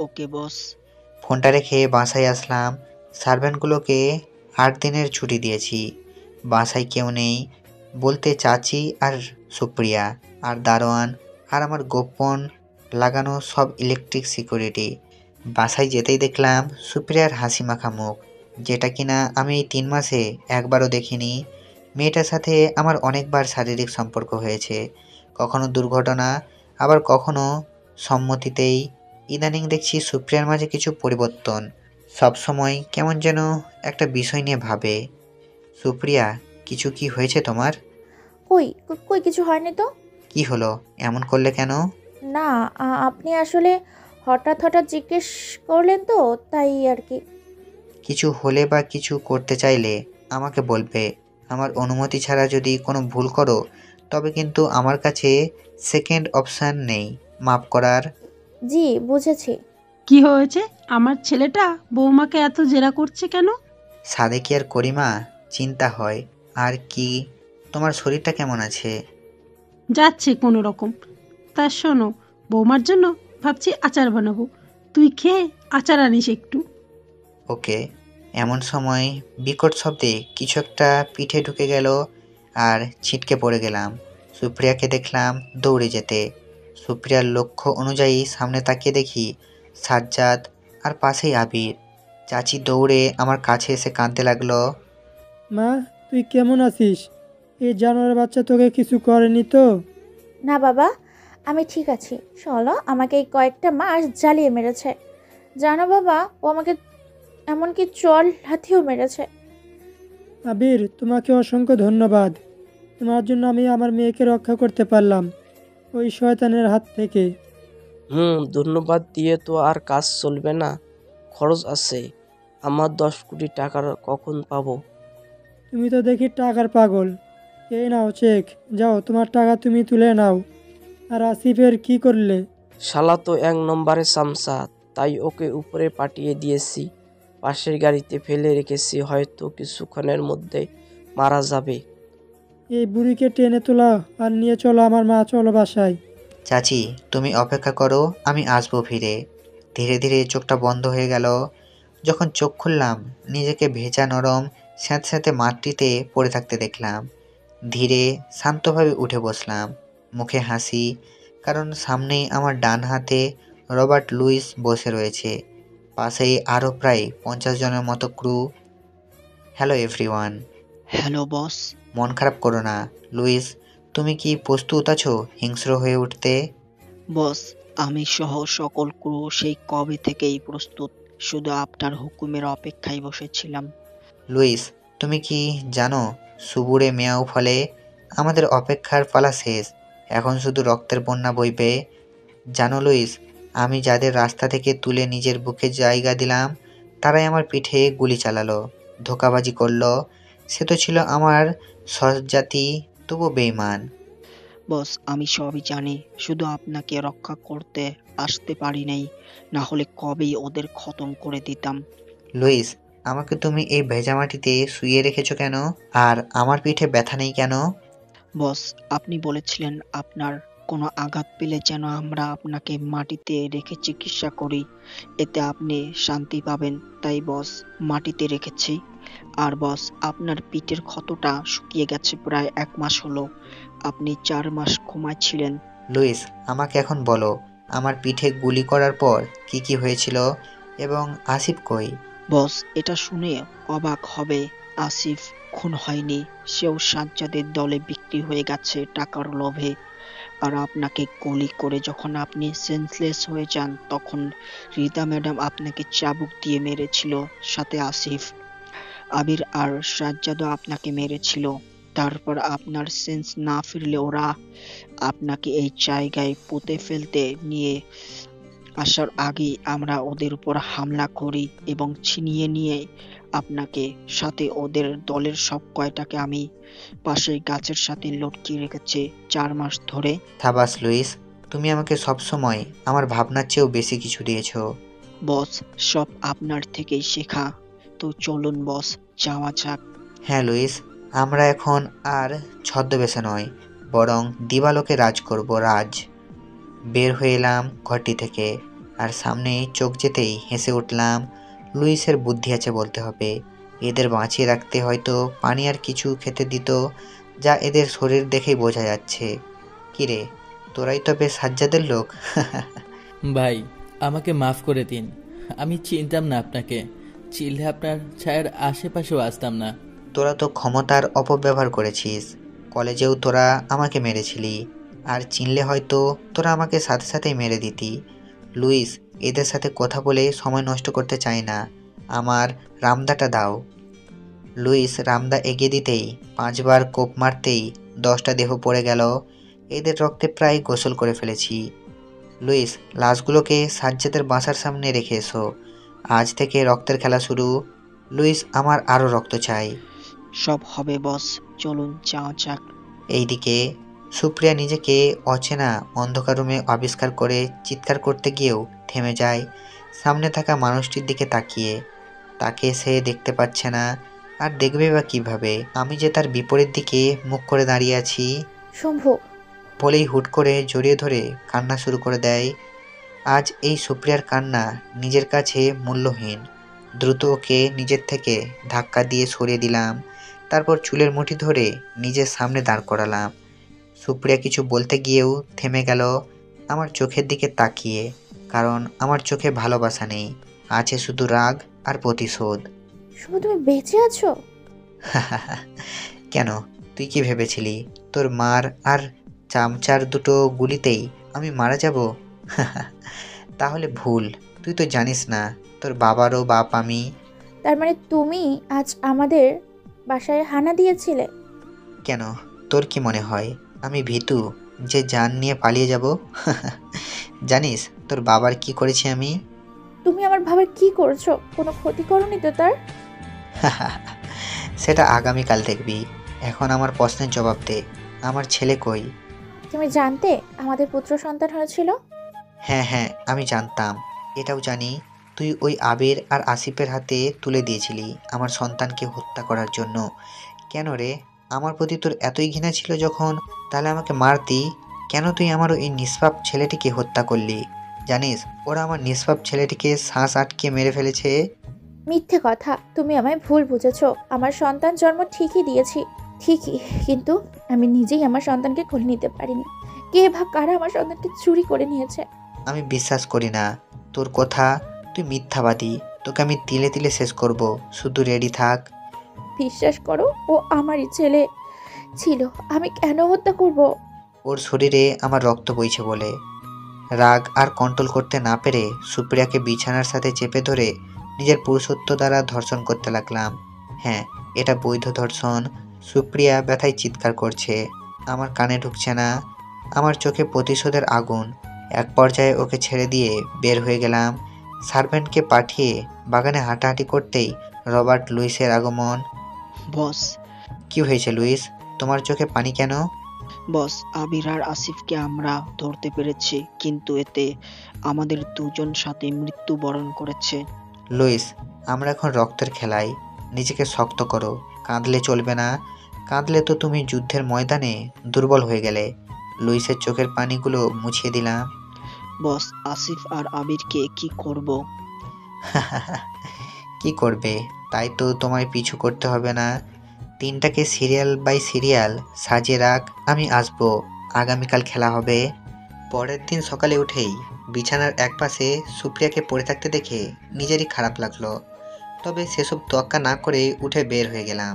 ওকে বস। ফোনটা রেখে বাসায় আসলাম। সার্ভেন্টগুলোকে 8 দিনের ছুটি দিয়েছি। বাসায় কেউ নেই বলতে চাচি আর সুপ্রিয়া আর দারোয়ান আর আমার গোপন লাগানো সব ইলেকট্রিক সিকিউরিটি। বাসায় যেতেই দেখলাম সুপ্রিয়ার হাসি মাখা মুখ, যেটা কিনা আমি এই 3 মাসে একবারও দেখিনি। মেয়েটার সাথে আমার অনেকবার শারীরিক সম্পর্ক হয়েছে, কখনো দুর্ঘটনা, আবার কখনো সম্মতিতেই। ইদানিং দেখছি সুপ্রিয়ার মাঝে কিছু পরিবর্তন, সবসময় কেমন যেন একটা বিষয় নিয়ে ভাবে। সুপ্রিয়া, কিছু কি হয়েছে তোমার? কই কিছু হয়নি তো। কি হলো, এমন করলে কেন? না, আপনি আসলে হঠাৎ জিজ্ঞেস করলেন তো, তাই আর কি। কিছু হলে বা কিছু করতে চাইলে আমাকে বলবে। আমার অনুমতি ছাড়া যদি কোনো ভুল করো, তবে কিন্তু আমার কাছে সেকেন্ড অপশান নেই মাফ করার। জি বুঝেছি। কি হয়েছে? আমার ছেলেটা বৌমাকে এত জেরা করছে কেন? সাদেকি আর করিমা, চিন্তা হয় আর কি। তোমার শরীরটা কেমন আছে? যাচ্ছে কোনো রকম। তা শোনো, বৌমার জন্য ভাবছি আচার বানাবো, তুই খেয়ে আচার আনিস একটু। ওকে। এমন সময় বিকট শব্দে কিছু একটা পিঠে ঢুকে গেল আর ছিটকে পড়ে গেলাম। সুপ্রিয়াকে দেখলাম দৌড়ে যেতে। সুপ্রিয়ার লক্ষ্য অনুযায়ী সামনে তাকিয়ে দেখি সাজ্জাদ আর পাশেই আবির। চাচি দৌড়ে আমার কাছে এসে কাঁদতে লাগলো। মা, তুই কেমন আছিস? এই জানোয়ার বাচ্চা তোকে কিছু করেনি তো? না বাবা, আমি ঠিক আছি। চলো, আমাকে এই কয়েকটা মাস জ্বালিয়ে মেরেছে জানো বাবা, ও আমাকে এমনকি চল হাতিও মেরেছে। আবির, তোমাকে অসংখ্য ধন্যবাদ। তোমার জন্য আমি আমার মেয়েকে রক্ষা করতে পারলাম ওই শয়তানের হাত থেকে। ধন্যবাদ দিয়ে তো আর কাজ চলবে না, খরচ আছে। আমার 10 কোটি টাকার কখন পাবো? তুমি তো দেখি টাকার পাগল। এই নাও চেক, যাও তোমার টাকা তুমি তুলে নাও। আর আসিফের কি করলে? শালা তো 1 নম্বরে সামসা, তাই ওকে উপরে পাঠিয়ে দিয়েছি। পাশের গাড়িতে ফেলে রেখেছি, হয়তো কিছুক্ষণের মধ্যে মারা যাবে। এই বুড়িকে টেনে তোলা আর নিয়ে চলো আমার মা, চলো বাসায়। চাচি, তুমি অপেক্ষা করো, আমি আসবো ফিরে। ধীরে ধীরে চোখটা বন্ধ হয়ে গেল। যখন চোখ খুললাম, নিজেকে ভেজা নরম স্যাঁতস্যাঁতে মাটিতে পড়ে থাকতে দেখলাম। ধীরে শান্তভাবে উঠে বসলাম, মুখে হাসি, কারণ সামনেই আমার ডান হাতে রবার্ট লুইস বসে রয়েছে। পাশেই আরও প্রায় 50 জনের মতো crew. Hello everyone, hello boss. মন খারাপ করো না লুইস, তুমি কি প্রস্তুত আছো হিংস্র হয়ে উঠতে? বস, আমি সহ সকল ক্রু সেই কবে থেকেই প্রস্তুত, শুধু আপনার হুকুমের অপেক্ষায় বসেছিলাম। লুইস, তুমি কি জানো সুবুরে মেয়াও ফলে আমাদের অপেক্ষার পালা শেষ, এখন শুধু রক্তের বন্যা বইবে। জানো লুইস, আমি যাদের রাস্তা থেকে তুলে নিজের বুকে জায়গা দিলাম তারাই আমার পিঠে গুলি চালালো, ধোঁকাবাজি করলো। সে তো ছিল আমার সহজাতি, তবু বেঈমান। বস, আমি সবই জানি, শুধু আপনাকে রক্ষা করতে আসতে পারি নাই, না হলে কবেই ওদের খতম করে দিতাম। লুইস, আমাকে তুমি এই ভেজা মাটিতে শুইয়ে রেখেছো কেন? আর আমার পিঠে ব্যথা নেই কেন? বস, আপনি বলেছিলেন আপনার কোনো আঘাত পেলে যেন আমরা আপনাকে মাটিতে রেখে চিকিৎসা করি, এতে আপনি শান্তি পাবেন, তাই বস মাটিতে রেখেছি। আর বস, আপনার পিঠের ক্ষতটা শুকিয়ে গেছে প্রায় 1 মাস হলো, আপনি 4 মাস ঘুমাচ্ছিলেন। লুইস, আমাকে এখন বলো আমার পিঠে গুলি করার পর কি কি হয়েছিল এবং আসিফ কই? বস, এটা শুনে অবাক হবে, আসিফ খুন হয়নি, সেও সাজ্জাদের দলে বিক্রি হয়ে গেছে টাকার লোভে। আর আপনাকে গুলি করে যখন আপনি সেন্সলেস হয়ে যান তখন রিতা ম্যাডাম আপনাকে চাবুক দিয়ে মেরেছিল, সাথে আসিফ, আবির আর সাজ্জাদও আপনাকে মেরেছিল। তারপর আপনার সেন্স না ফিরলে ওরা আপনাকে এই জায়গায় পুঁতে ফেলতে নিয়ে আসার আগেই আমরা ওদের উপর হামলা করি এবং ছিনিয়ে নিয়ে আপনাকে, সাথে ওদের দলের সব কয়টাকে আমি পাশের গাছের সাথে লটকিয়ে রেখেছি 4 মাস ধরে। থাবাস লুইস, তুমি আমাকে সবসময় আমার ভাবনার চেয়েও বেশি কিছু দিয়েছো। বস, সব আপনার থেকেই শেখা। তো চলুন বস, যাওয়া যাক। হ্যাঁ লুইস, আমরা এখন আর ছদ্মবেশে নয়, বরং দিবালোকে রাজ করব, রাজ। বের হয়ে এলাম ঘরটি থেকে, আর সামনেই চোখ যেতেই হেসে উঠলাম। লুইসের বুদ্ধি আছে বলতে হবে, এদের বাঁচিয়ে রাখতে হয়তো পানি আর কিছু খেতে দিত, যা এদের শরীর দেখেই বোঝা যাচ্ছে। কিরে, তোরাই তো বেশ সাজ্জাদের লোক। ভাই, আমাকে মাফ করে দিন, আমি চিনতাম না আপনাকে, চিনলে আপনার ছায়ার আশেপাশেও আসতাম না। তোরা তো ক্ষমতার অপব্যবহার করেছিস, কলেজেও তোরা আমাকে মেরেছিলি, আর চিনলে হয়তো তোরা আমাকে সাথে সাথেই মেরে দিতি। লুইস, এদের সাথে কথা বলে সময় নষ্ট করতে চাই না, আমার রামদাটা দাও। লুইস রামদা এগিয়ে দিতেই 5 বার কোপ মারতেই 10টা দেহ পড়ে গেল। এদের রক্তে প্রায় গোসল করে ফেলেছি। লুইস, লাশগুলোকে সাজ্জাদের বাসার সামনে রেখে এসো, আজ থেকে রক্তের খেলা শুরু। লুইস, আমার আরও রক্ত চাই। সব হবে বস, চলুন যাওয়া যাক। এইদিকে সুপ্রিয়া নিজেকে অচেনা অন্ধকার রুমে আবিষ্কার করে চিৎকার করতে গিয়েও থেমে যায় সামনে থাকা মানুষটির দিকে তাকিয়ে। তাকে সে দেখতে পাচ্ছে না, আর দেখবে বা কিভাবে? আমি যে তার বিপরীত দিকে মুখ করে দাঁড়িয়ে আছি। শম্ভু বলেই হুট করে জড়িয়ে ধরে কান্না শুরু করে দেয়। আজ এই সুপ্রিয়ার কান্না নিজের কাছে মূল্যহীন। দ্রুত ওকে নিজের থেকে ধাক্কা দিয়ে সরিয়ে দিলাম, তারপর চুলের মুঠি ধরে নিজের সামনে দাঁড় করালাম। সুপ্রিয়া কিছু বলতে গিয়েও থেমে গেল আমার চোখের দিকে তাকিয়ে, কারণ আমার চোখে ভালোবাসা নেই, আছে শুধু রাগ আর প্রতিশোধ। শুধু তুমি বেঁচে আছো? কেন, তুই কি ভেবেছিলি তোর মার আর চামচার দুটো গুলিতেই আমি মারা যাব? তাহলে ভুল, তুই তো জানিস না তোর বাবারও বাপ আমি। তার মানে তুমি আজ আমাদের বাসায় হানা দিয়েছিলে? কেন, তোর কি মনে হয় আমি ভীতু যে জান নিয়ে পালিয়ে যাব? জানিস তোর বাবার কি করেছি আমি? তুমি আমার বাবার কি করেছো? কোনো ক্ষতি করনি তো তার? সেটা আগামীকাল দেখবি, এখন আমার প্রশ্নের জবাব দে, আমার ছেলে কই? তুমি জানতে আমাদের পুত্র সন্তান হয়েছিল? হ্যাঁ, আমি জানতাম। এটাও জানি তুই ওই আবির আর আসিফের হাতে তুলে দিয়েছিলি আমার সন্তানকে হত্যা করার জন্য। কেন রে, আমার প্রতি তোর এতই ঘৃণা ছিল যখন, তাহলে আমাকে মারতি কেন? তুই আমার ওই নিষ্পাপ ছেলেটিকে হত্যা করলি। জানিস ওরা আমার নিষ্পাপ ছেলেটিকে শ্বাস আটকে মেরে ফেলেছে। মিথ্যে কথা, তুমি আমায় ভুল বুঝেছো। আমার সন্তান জন্ম ঠিকই দিয়েছি, ঠিকই, কিন্তু আমি নিজেই আমার সন্তানকে খুলে নিতে পারিনি। কে বা কারা আমার সন্তানকে চুরি করে নিয়েছে? আমি বিশ্বাস করি না তোর কথা, তুই মিথ্যাবাদী, তোকে আমি তিলে তিলে শেষ করব, শুধু রেডি থাক। বিশ্বাস করো, ও আমারই ছেলে ছিল। আমি কেন হত্যা করব? ওর শরীরে আমার রক্ত বইছে বলে। রাগ আর কন্ট্রোল করতে না পেরে সুপ্রিয়াকে বিছানার সাথে চেপে ধরে নিজের পুরুষত্ব দ্বারা ধর্ষণ করতে লাগলাম। হ্যাঁ, এটা বৈধ ধর্ষণ। সুপ্রিয়া ব্যথায় চিৎকার করছে, আমার কানে ঢুকছে না। আমার চোখে প্রতিশোধের আগুন। এক পর্যায়ে ওকে ছেড়ে দিয়ে বের হয়ে গেলাম। সার্ভেন্টকে পাঠিয়ে বাগানে হাঁটাহাঁটি করতেই রবার্ট লুইসের আগমন। বস কি হয়েছে লুইস, তোমার চোখে পানি কেন? বস, আবির আর আসিফকে আমরা ধরতে পেরেছি, কিন্তু এতে আমাদের দুজন সাথে মৃত্যুবরণ করেছে। লুইস, আমরা এখন রক্তের খেলায়। নিজেকে শক্ত করো, কাঁদলে চলবে না। কাঁদলে তো তুমি যুদ্ধের ময়দানে দুর্বল হয়ে গেলে। লুইসের চোখের পানিগুলো মুছিয়ে দিলাম। বস, আসিফ আর আবিরকে কি করব? কি করবে? তাই তো তোমায় পিছু করতে হবে না। তিনটাকে সিরিয়াল বাই সিরিয়াল সাজিয়ে রাখ, আমি আসবো। আগামীকাল খেলা হবে। পরের দিন সকালে উঠেই বিছানার একপাশে সুপ্রিয়াকে পড়ে থাকতে দেখে নিজেরই খারাপ লাগলো। তবে সেসব তোয়াক্কা না করে উঠে বের হয়ে গেলাম।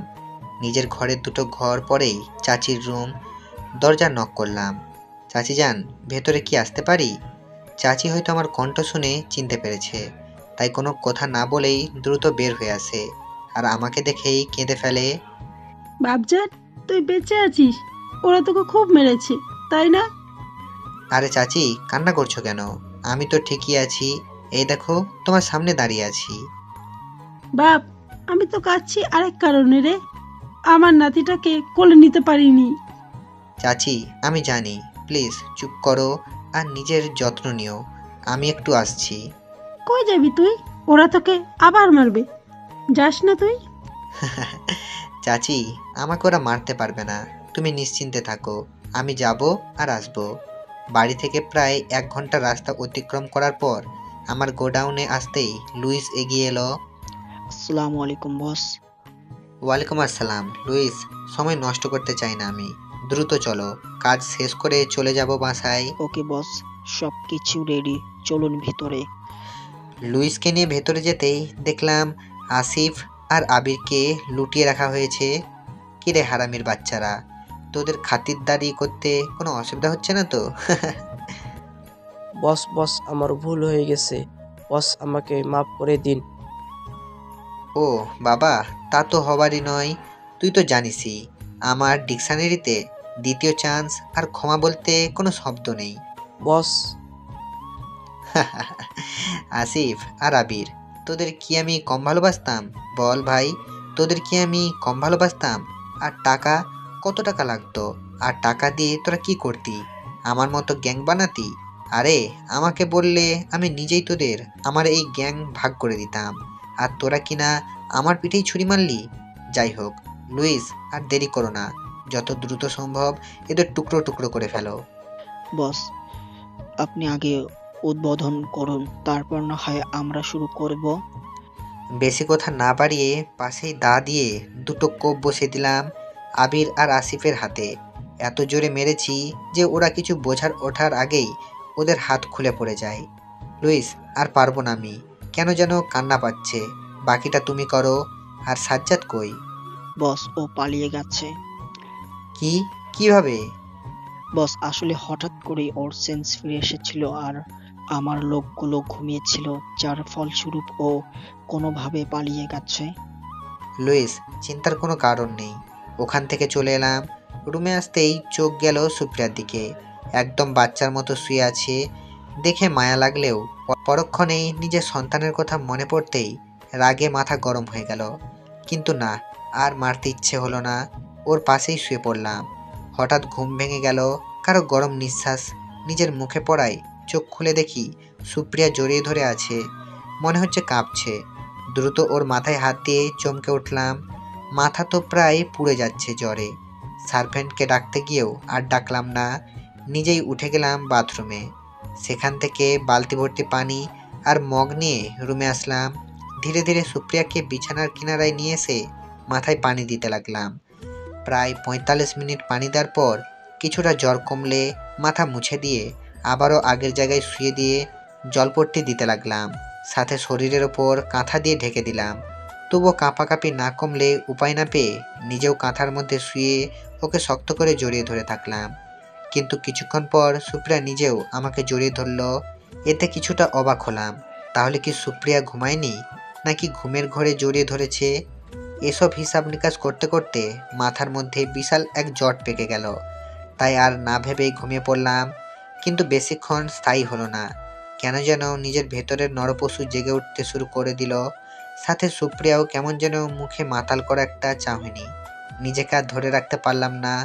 নিজের ঘরের দুটো ঘর পরেই চাচির রুম। দরজা নক করলাম। চাচি যান, ভেতরে কি আসতে পারি? চাচি হয়তো আমার কণ্ঠ শুনে চিনতে পেরেছে, তাই কোনো কথা না বলেই দ্রুত বের হয়ে আসে আর আমাকে দেখেই কেঁদে ফেলে। বাপজান, তুই বেঁচে আছিস? ওরা তোকে খুব মেরেছে, তাই না? আরে চাচি, কান্না করছো কেন? আমি তো ঠিকই আছি। এই দেখো, তোমার সামনে দাঁড়িয়ে আছি। বাপ, আমি তো কাঁদছি আরেক কারণে রে। আমার নাতিটাকে কোলে নিতে পারিনি। চাচি, আমি জানি। প্লিজ চুপ করো আর নিজের যত্ন নিও। আমি একটু আসছি। কই যাবি তুই? ওরা তোকে আবার মারবে, যাস না তুই। চাচি, আমাকে ওরা মারতে পারবে না, তুমি নিশ্চিন্তে থাকো। আমি যাব আর আসবো। বাড়ি থেকে প্রায় 1 ঘন্টা রাস্তা অতিক্রম করার পর আমার গোডাউনে আসতেই লুইস এগিয়ে এলো। আসসালামু আলাইকুম বস। ওয়ালাইকুম আসসালাম। লুইস, সময় নষ্ট করতে চাই না আমি। দ্রুত চলো, কাজ শেষ করে চলে যাব বাসায়। ওকে বস, সব কিছু রেডি, চলুন ভিতরে। লুইসকে নিয়ে ভেতরে যেতেই দেখলাম আসিফ আর আবিরকে লুটিয়ে রাখা হয়েছে। কিরে হারামির বাচ্চারা, তোদের খাতিরদারি করতে কোনো অসুবিধা হচ্ছে না তো? বস বস, আমার ভুল হয়ে গেছে। বস, আমাকে মাফ করে দিন। ও বাবা, তা তো হবারই নয়। তুই তো জানিসই আমার ডিকশনারিতে দ্বিতীয় চান্স আর ক্ষমা বলতে কোনো শব্দ নেই। বস, আসিফ আর আবির, তোদের কি আমি কম ভালোবাসতাম? বল ভাই, তোদের কি আমি কম ভালোবাসতাম? আর টাকা, কত টাকা লাগতো? আর টাকা দিয়ে তোরা কি করতি? আমার মতো গ্যাং বানাতি? আরে আমাকে বললে আমি নিজেই তোদের আমার এই গ্যাং ভাগ করে দিতাম, আর তোরা কিনা আমার পিঠেই ছুরি মারলি। যাই হোক লুইস, আর দেরি করো না, যত দ্রুত সম্ভব এদের টুকরো টুকরো করে ফেলো। বস, আপনি আগে উদ্বোধন করুন, তারপর না হয় আমরা শুরু করব। বেশি কথা না বাড়িয়ে পাশেই দা দিয়ে দুটো কোপ বসে দিলাম আবির আর আসিফের হাতে। এত জোরে মেরেছি যে ওরা কিছু বোঝার ওঠার আগেই ওদের হাত খুলে পড়ে যায়। লুইস, আর পারবো না আমি, কেন যেন কান্না পাচ্ছে। বাকিটা তুমি করো। আর সাজ্জাদ কই? বস, ও পালিয়ে গেছে। কি? কিভাবে? বস, আসলে হঠাৎ করে ওর সেন্স ফিরে এসেছিল আর আমার লোকগুলো ঘুমিয়েছিল, যার ফলস্বরূপ ও কোনোভাবে পালিয়ে গেছে। লুইস, চিন্তার কোনো কারণ নেই। ওখান থেকে চলে এলাম। রুমে আসতেই চোখ গেল সুপ্রিয়ার দিকে। একদম বাচ্চার মতো শুয়ে আছে। দেখে মায়া লাগলেও পরক্ষণেই নিজের সন্তানের কথা মনে পড়তেই রাগে মাথা গরম হয়ে গেল। কিন্তু না, আর মারতে ইচ্ছে হলো না। ওর পাশেই শুয়ে পড়লাম। হঠাৎ ঘুম ভেঙে গেল। কারো গরম নিঃশ্বাস নিজের মুখে পড়ায় চোখ খুলে দেখি সুপ্রিয়া জড়িয়ে ধরে আছে, মনে হচ্ছে কাঁপছে। দ্রুত ওর মাথায় হাত দিয়ে চমকে উঠলাম। মাথা তো প্রায় পুড়ে যাচ্ছে জ্বরে। সার্ভেন্টকে ডাকতে গিয়েও আর ডাকলাম না, নিজেই উঠে গেলাম বাথরুমে। সেখান থেকে বালতি ভর্তি পানি আর মগ নিয়ে রুমে আসলাম। ধীরে ধীরে সুপ্রিয়াকে বিছানার কিনারায় নিয়ে এসে মাথায় পানি দিতে লাগলাম। প্রায় 45 মিনিট পানি দেওয়ার পর কিছুটা জ্বর কমলে মাথা মুছে দিয়ে আবারও আগের জায়গায় শুয়ে দিয়ে জলপট্টি দিতে লাগলাম। সাথে শরীরের ওপর কাঁথা দিয়ে ঢেকে দিলাম। তবুও কাঁপাকাঁপি না কমলে উপায় না পেয়ে নিজেও কাঁথার মধ্যে শুয়ে ওকে শক্ত করে জড়িয়ে ধরে থাকলাম। কিন্তু কিছুক্ষণ পর সুপ্রিয়া নিজেও আমাকে জড়িয়ে ধরল। এতে কিছুটা অবাক হলাম। তাহলে কি সুপ্রিয়া ঘুমায়নি, নাকি ঘুমের ঘরে জড়িয়ে ধরেছে? এসব হিসাব নিকাশ করতে করতে মাথার মধ্যে বিশাল এক জট পেকে গেল। তাই আর না ভেবেই ঘুমিয়ে পড়লাম। কিন্তু বেশিক্ষণ স্থায়ী হলো না। কেন যেন নিজের ভেতরের নরপশু জেগে উঠতে শুরু করে দিল। সাথে সুপ্রিয়াও কেমন যেন মুখে মাতাল করা একটা চাহনি। নিজেকে আর ধরে রাখতে পারলাম না।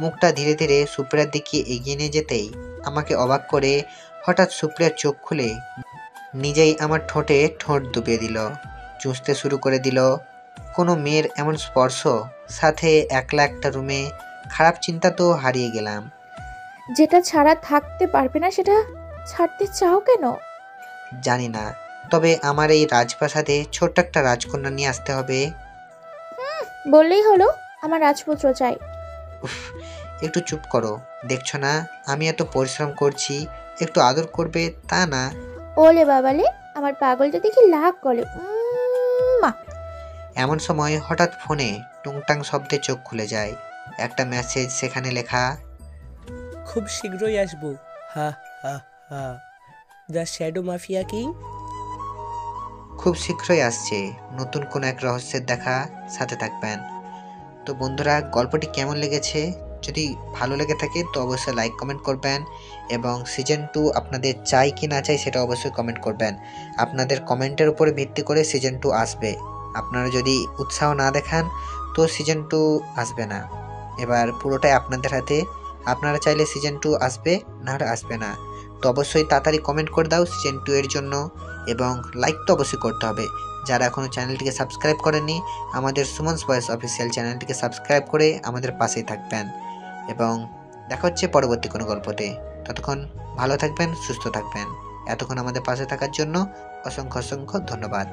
মুখটা ধীরে ধীরে সুপ্রিয়ার দিকে এগিয়ে নিয়ে যেতেই আমাকে অবাক করে হঠাৎ সুপ্রিয়ার চোখ খুলে নিজেই আমার ঠোঁটে ঠোঁট ডুবিয়ে দিল, চুষতে শুরু করে দিল। কোনো মেয়ের এমন স্পর্শ, সাথে একলা একটা রুমে, খারাপ চিন্তা তো হারিয়ে গেলাম। যেটা ছাড়া থাকতে পারবে না সেটা ছাড়তে চাও কেন? জানি না, তবে আমার এই রাজপ্রাসাদে ছোট্ট একটা রাজকন্যা নিয়ে আসতে হবে। বললেই হলো আমার রাজপুত্র চাই। একটু চুপ করো, দেখছো না আমি এত পরিশ্রম করছি, একটু আদর করবে তা না? ওলে বাবালে, আমার পাগলটা দেখি লাগ করে। মা। এমন সময় হঠাৎ ফোনে টুংটাং শব্দে চোখ খুলে যায়। একটা মেসেজ, সেখানে লেখা, খুব শীঘ্রই আসবো, হা হা হা, দ্য শ্যাডো মাফিয়া কিং। খুব শীঘ্রই আসছে নতুন কোন এক রহস্যের দেখা, সাথে থাকবেন। তো বন্ধুরা, গল্পটি কেমন লেগেছে? যদি ভালো লেগে থাকে তো অবশ্যই লাইক কমেন্ট করবেন, এবং সিজন 2 আপনাদের চাই কি না চাই সেটা অবশ্যই কমেন্ট করবেন। আপনাদের কমেন্টের উপরে ভিত্তি করে সিজন 2 আসবে। আপনারা যদি উৎসাহ না দেখান তো সিজন 2 আসবে না। এবার পুরোটাই আপনাদের হাতে। আপনারা চাইলে সিজন 2 আসবে, না হলে আসবে না। তো অবশ্যই তাড়াতাড়ি কমেন্ট করে দাও সিজন 2 এর জন্য, এবং লাইক তো অবশ্যই করতে হবে। যারা এখনও চ্যানেলটিকে সাবস্ক্রাইব করেননি, আমাদের সুমনস ভয়েস অফিসিয়াল চ্যানেলটিকে সাবস্ক্রাইব করে আমাদের পাশেই থাকবেন। এবং দেখা হচ্ছে পরবর্তী কোনো গল্পতে। ততক্ষণ ভালো থাকবেন, সুস্থ থাকবেন। এতক্ষণ আমাদের পাশে থাকার জন্য অসংখ্য অসংখ্য ধন্যবাদ।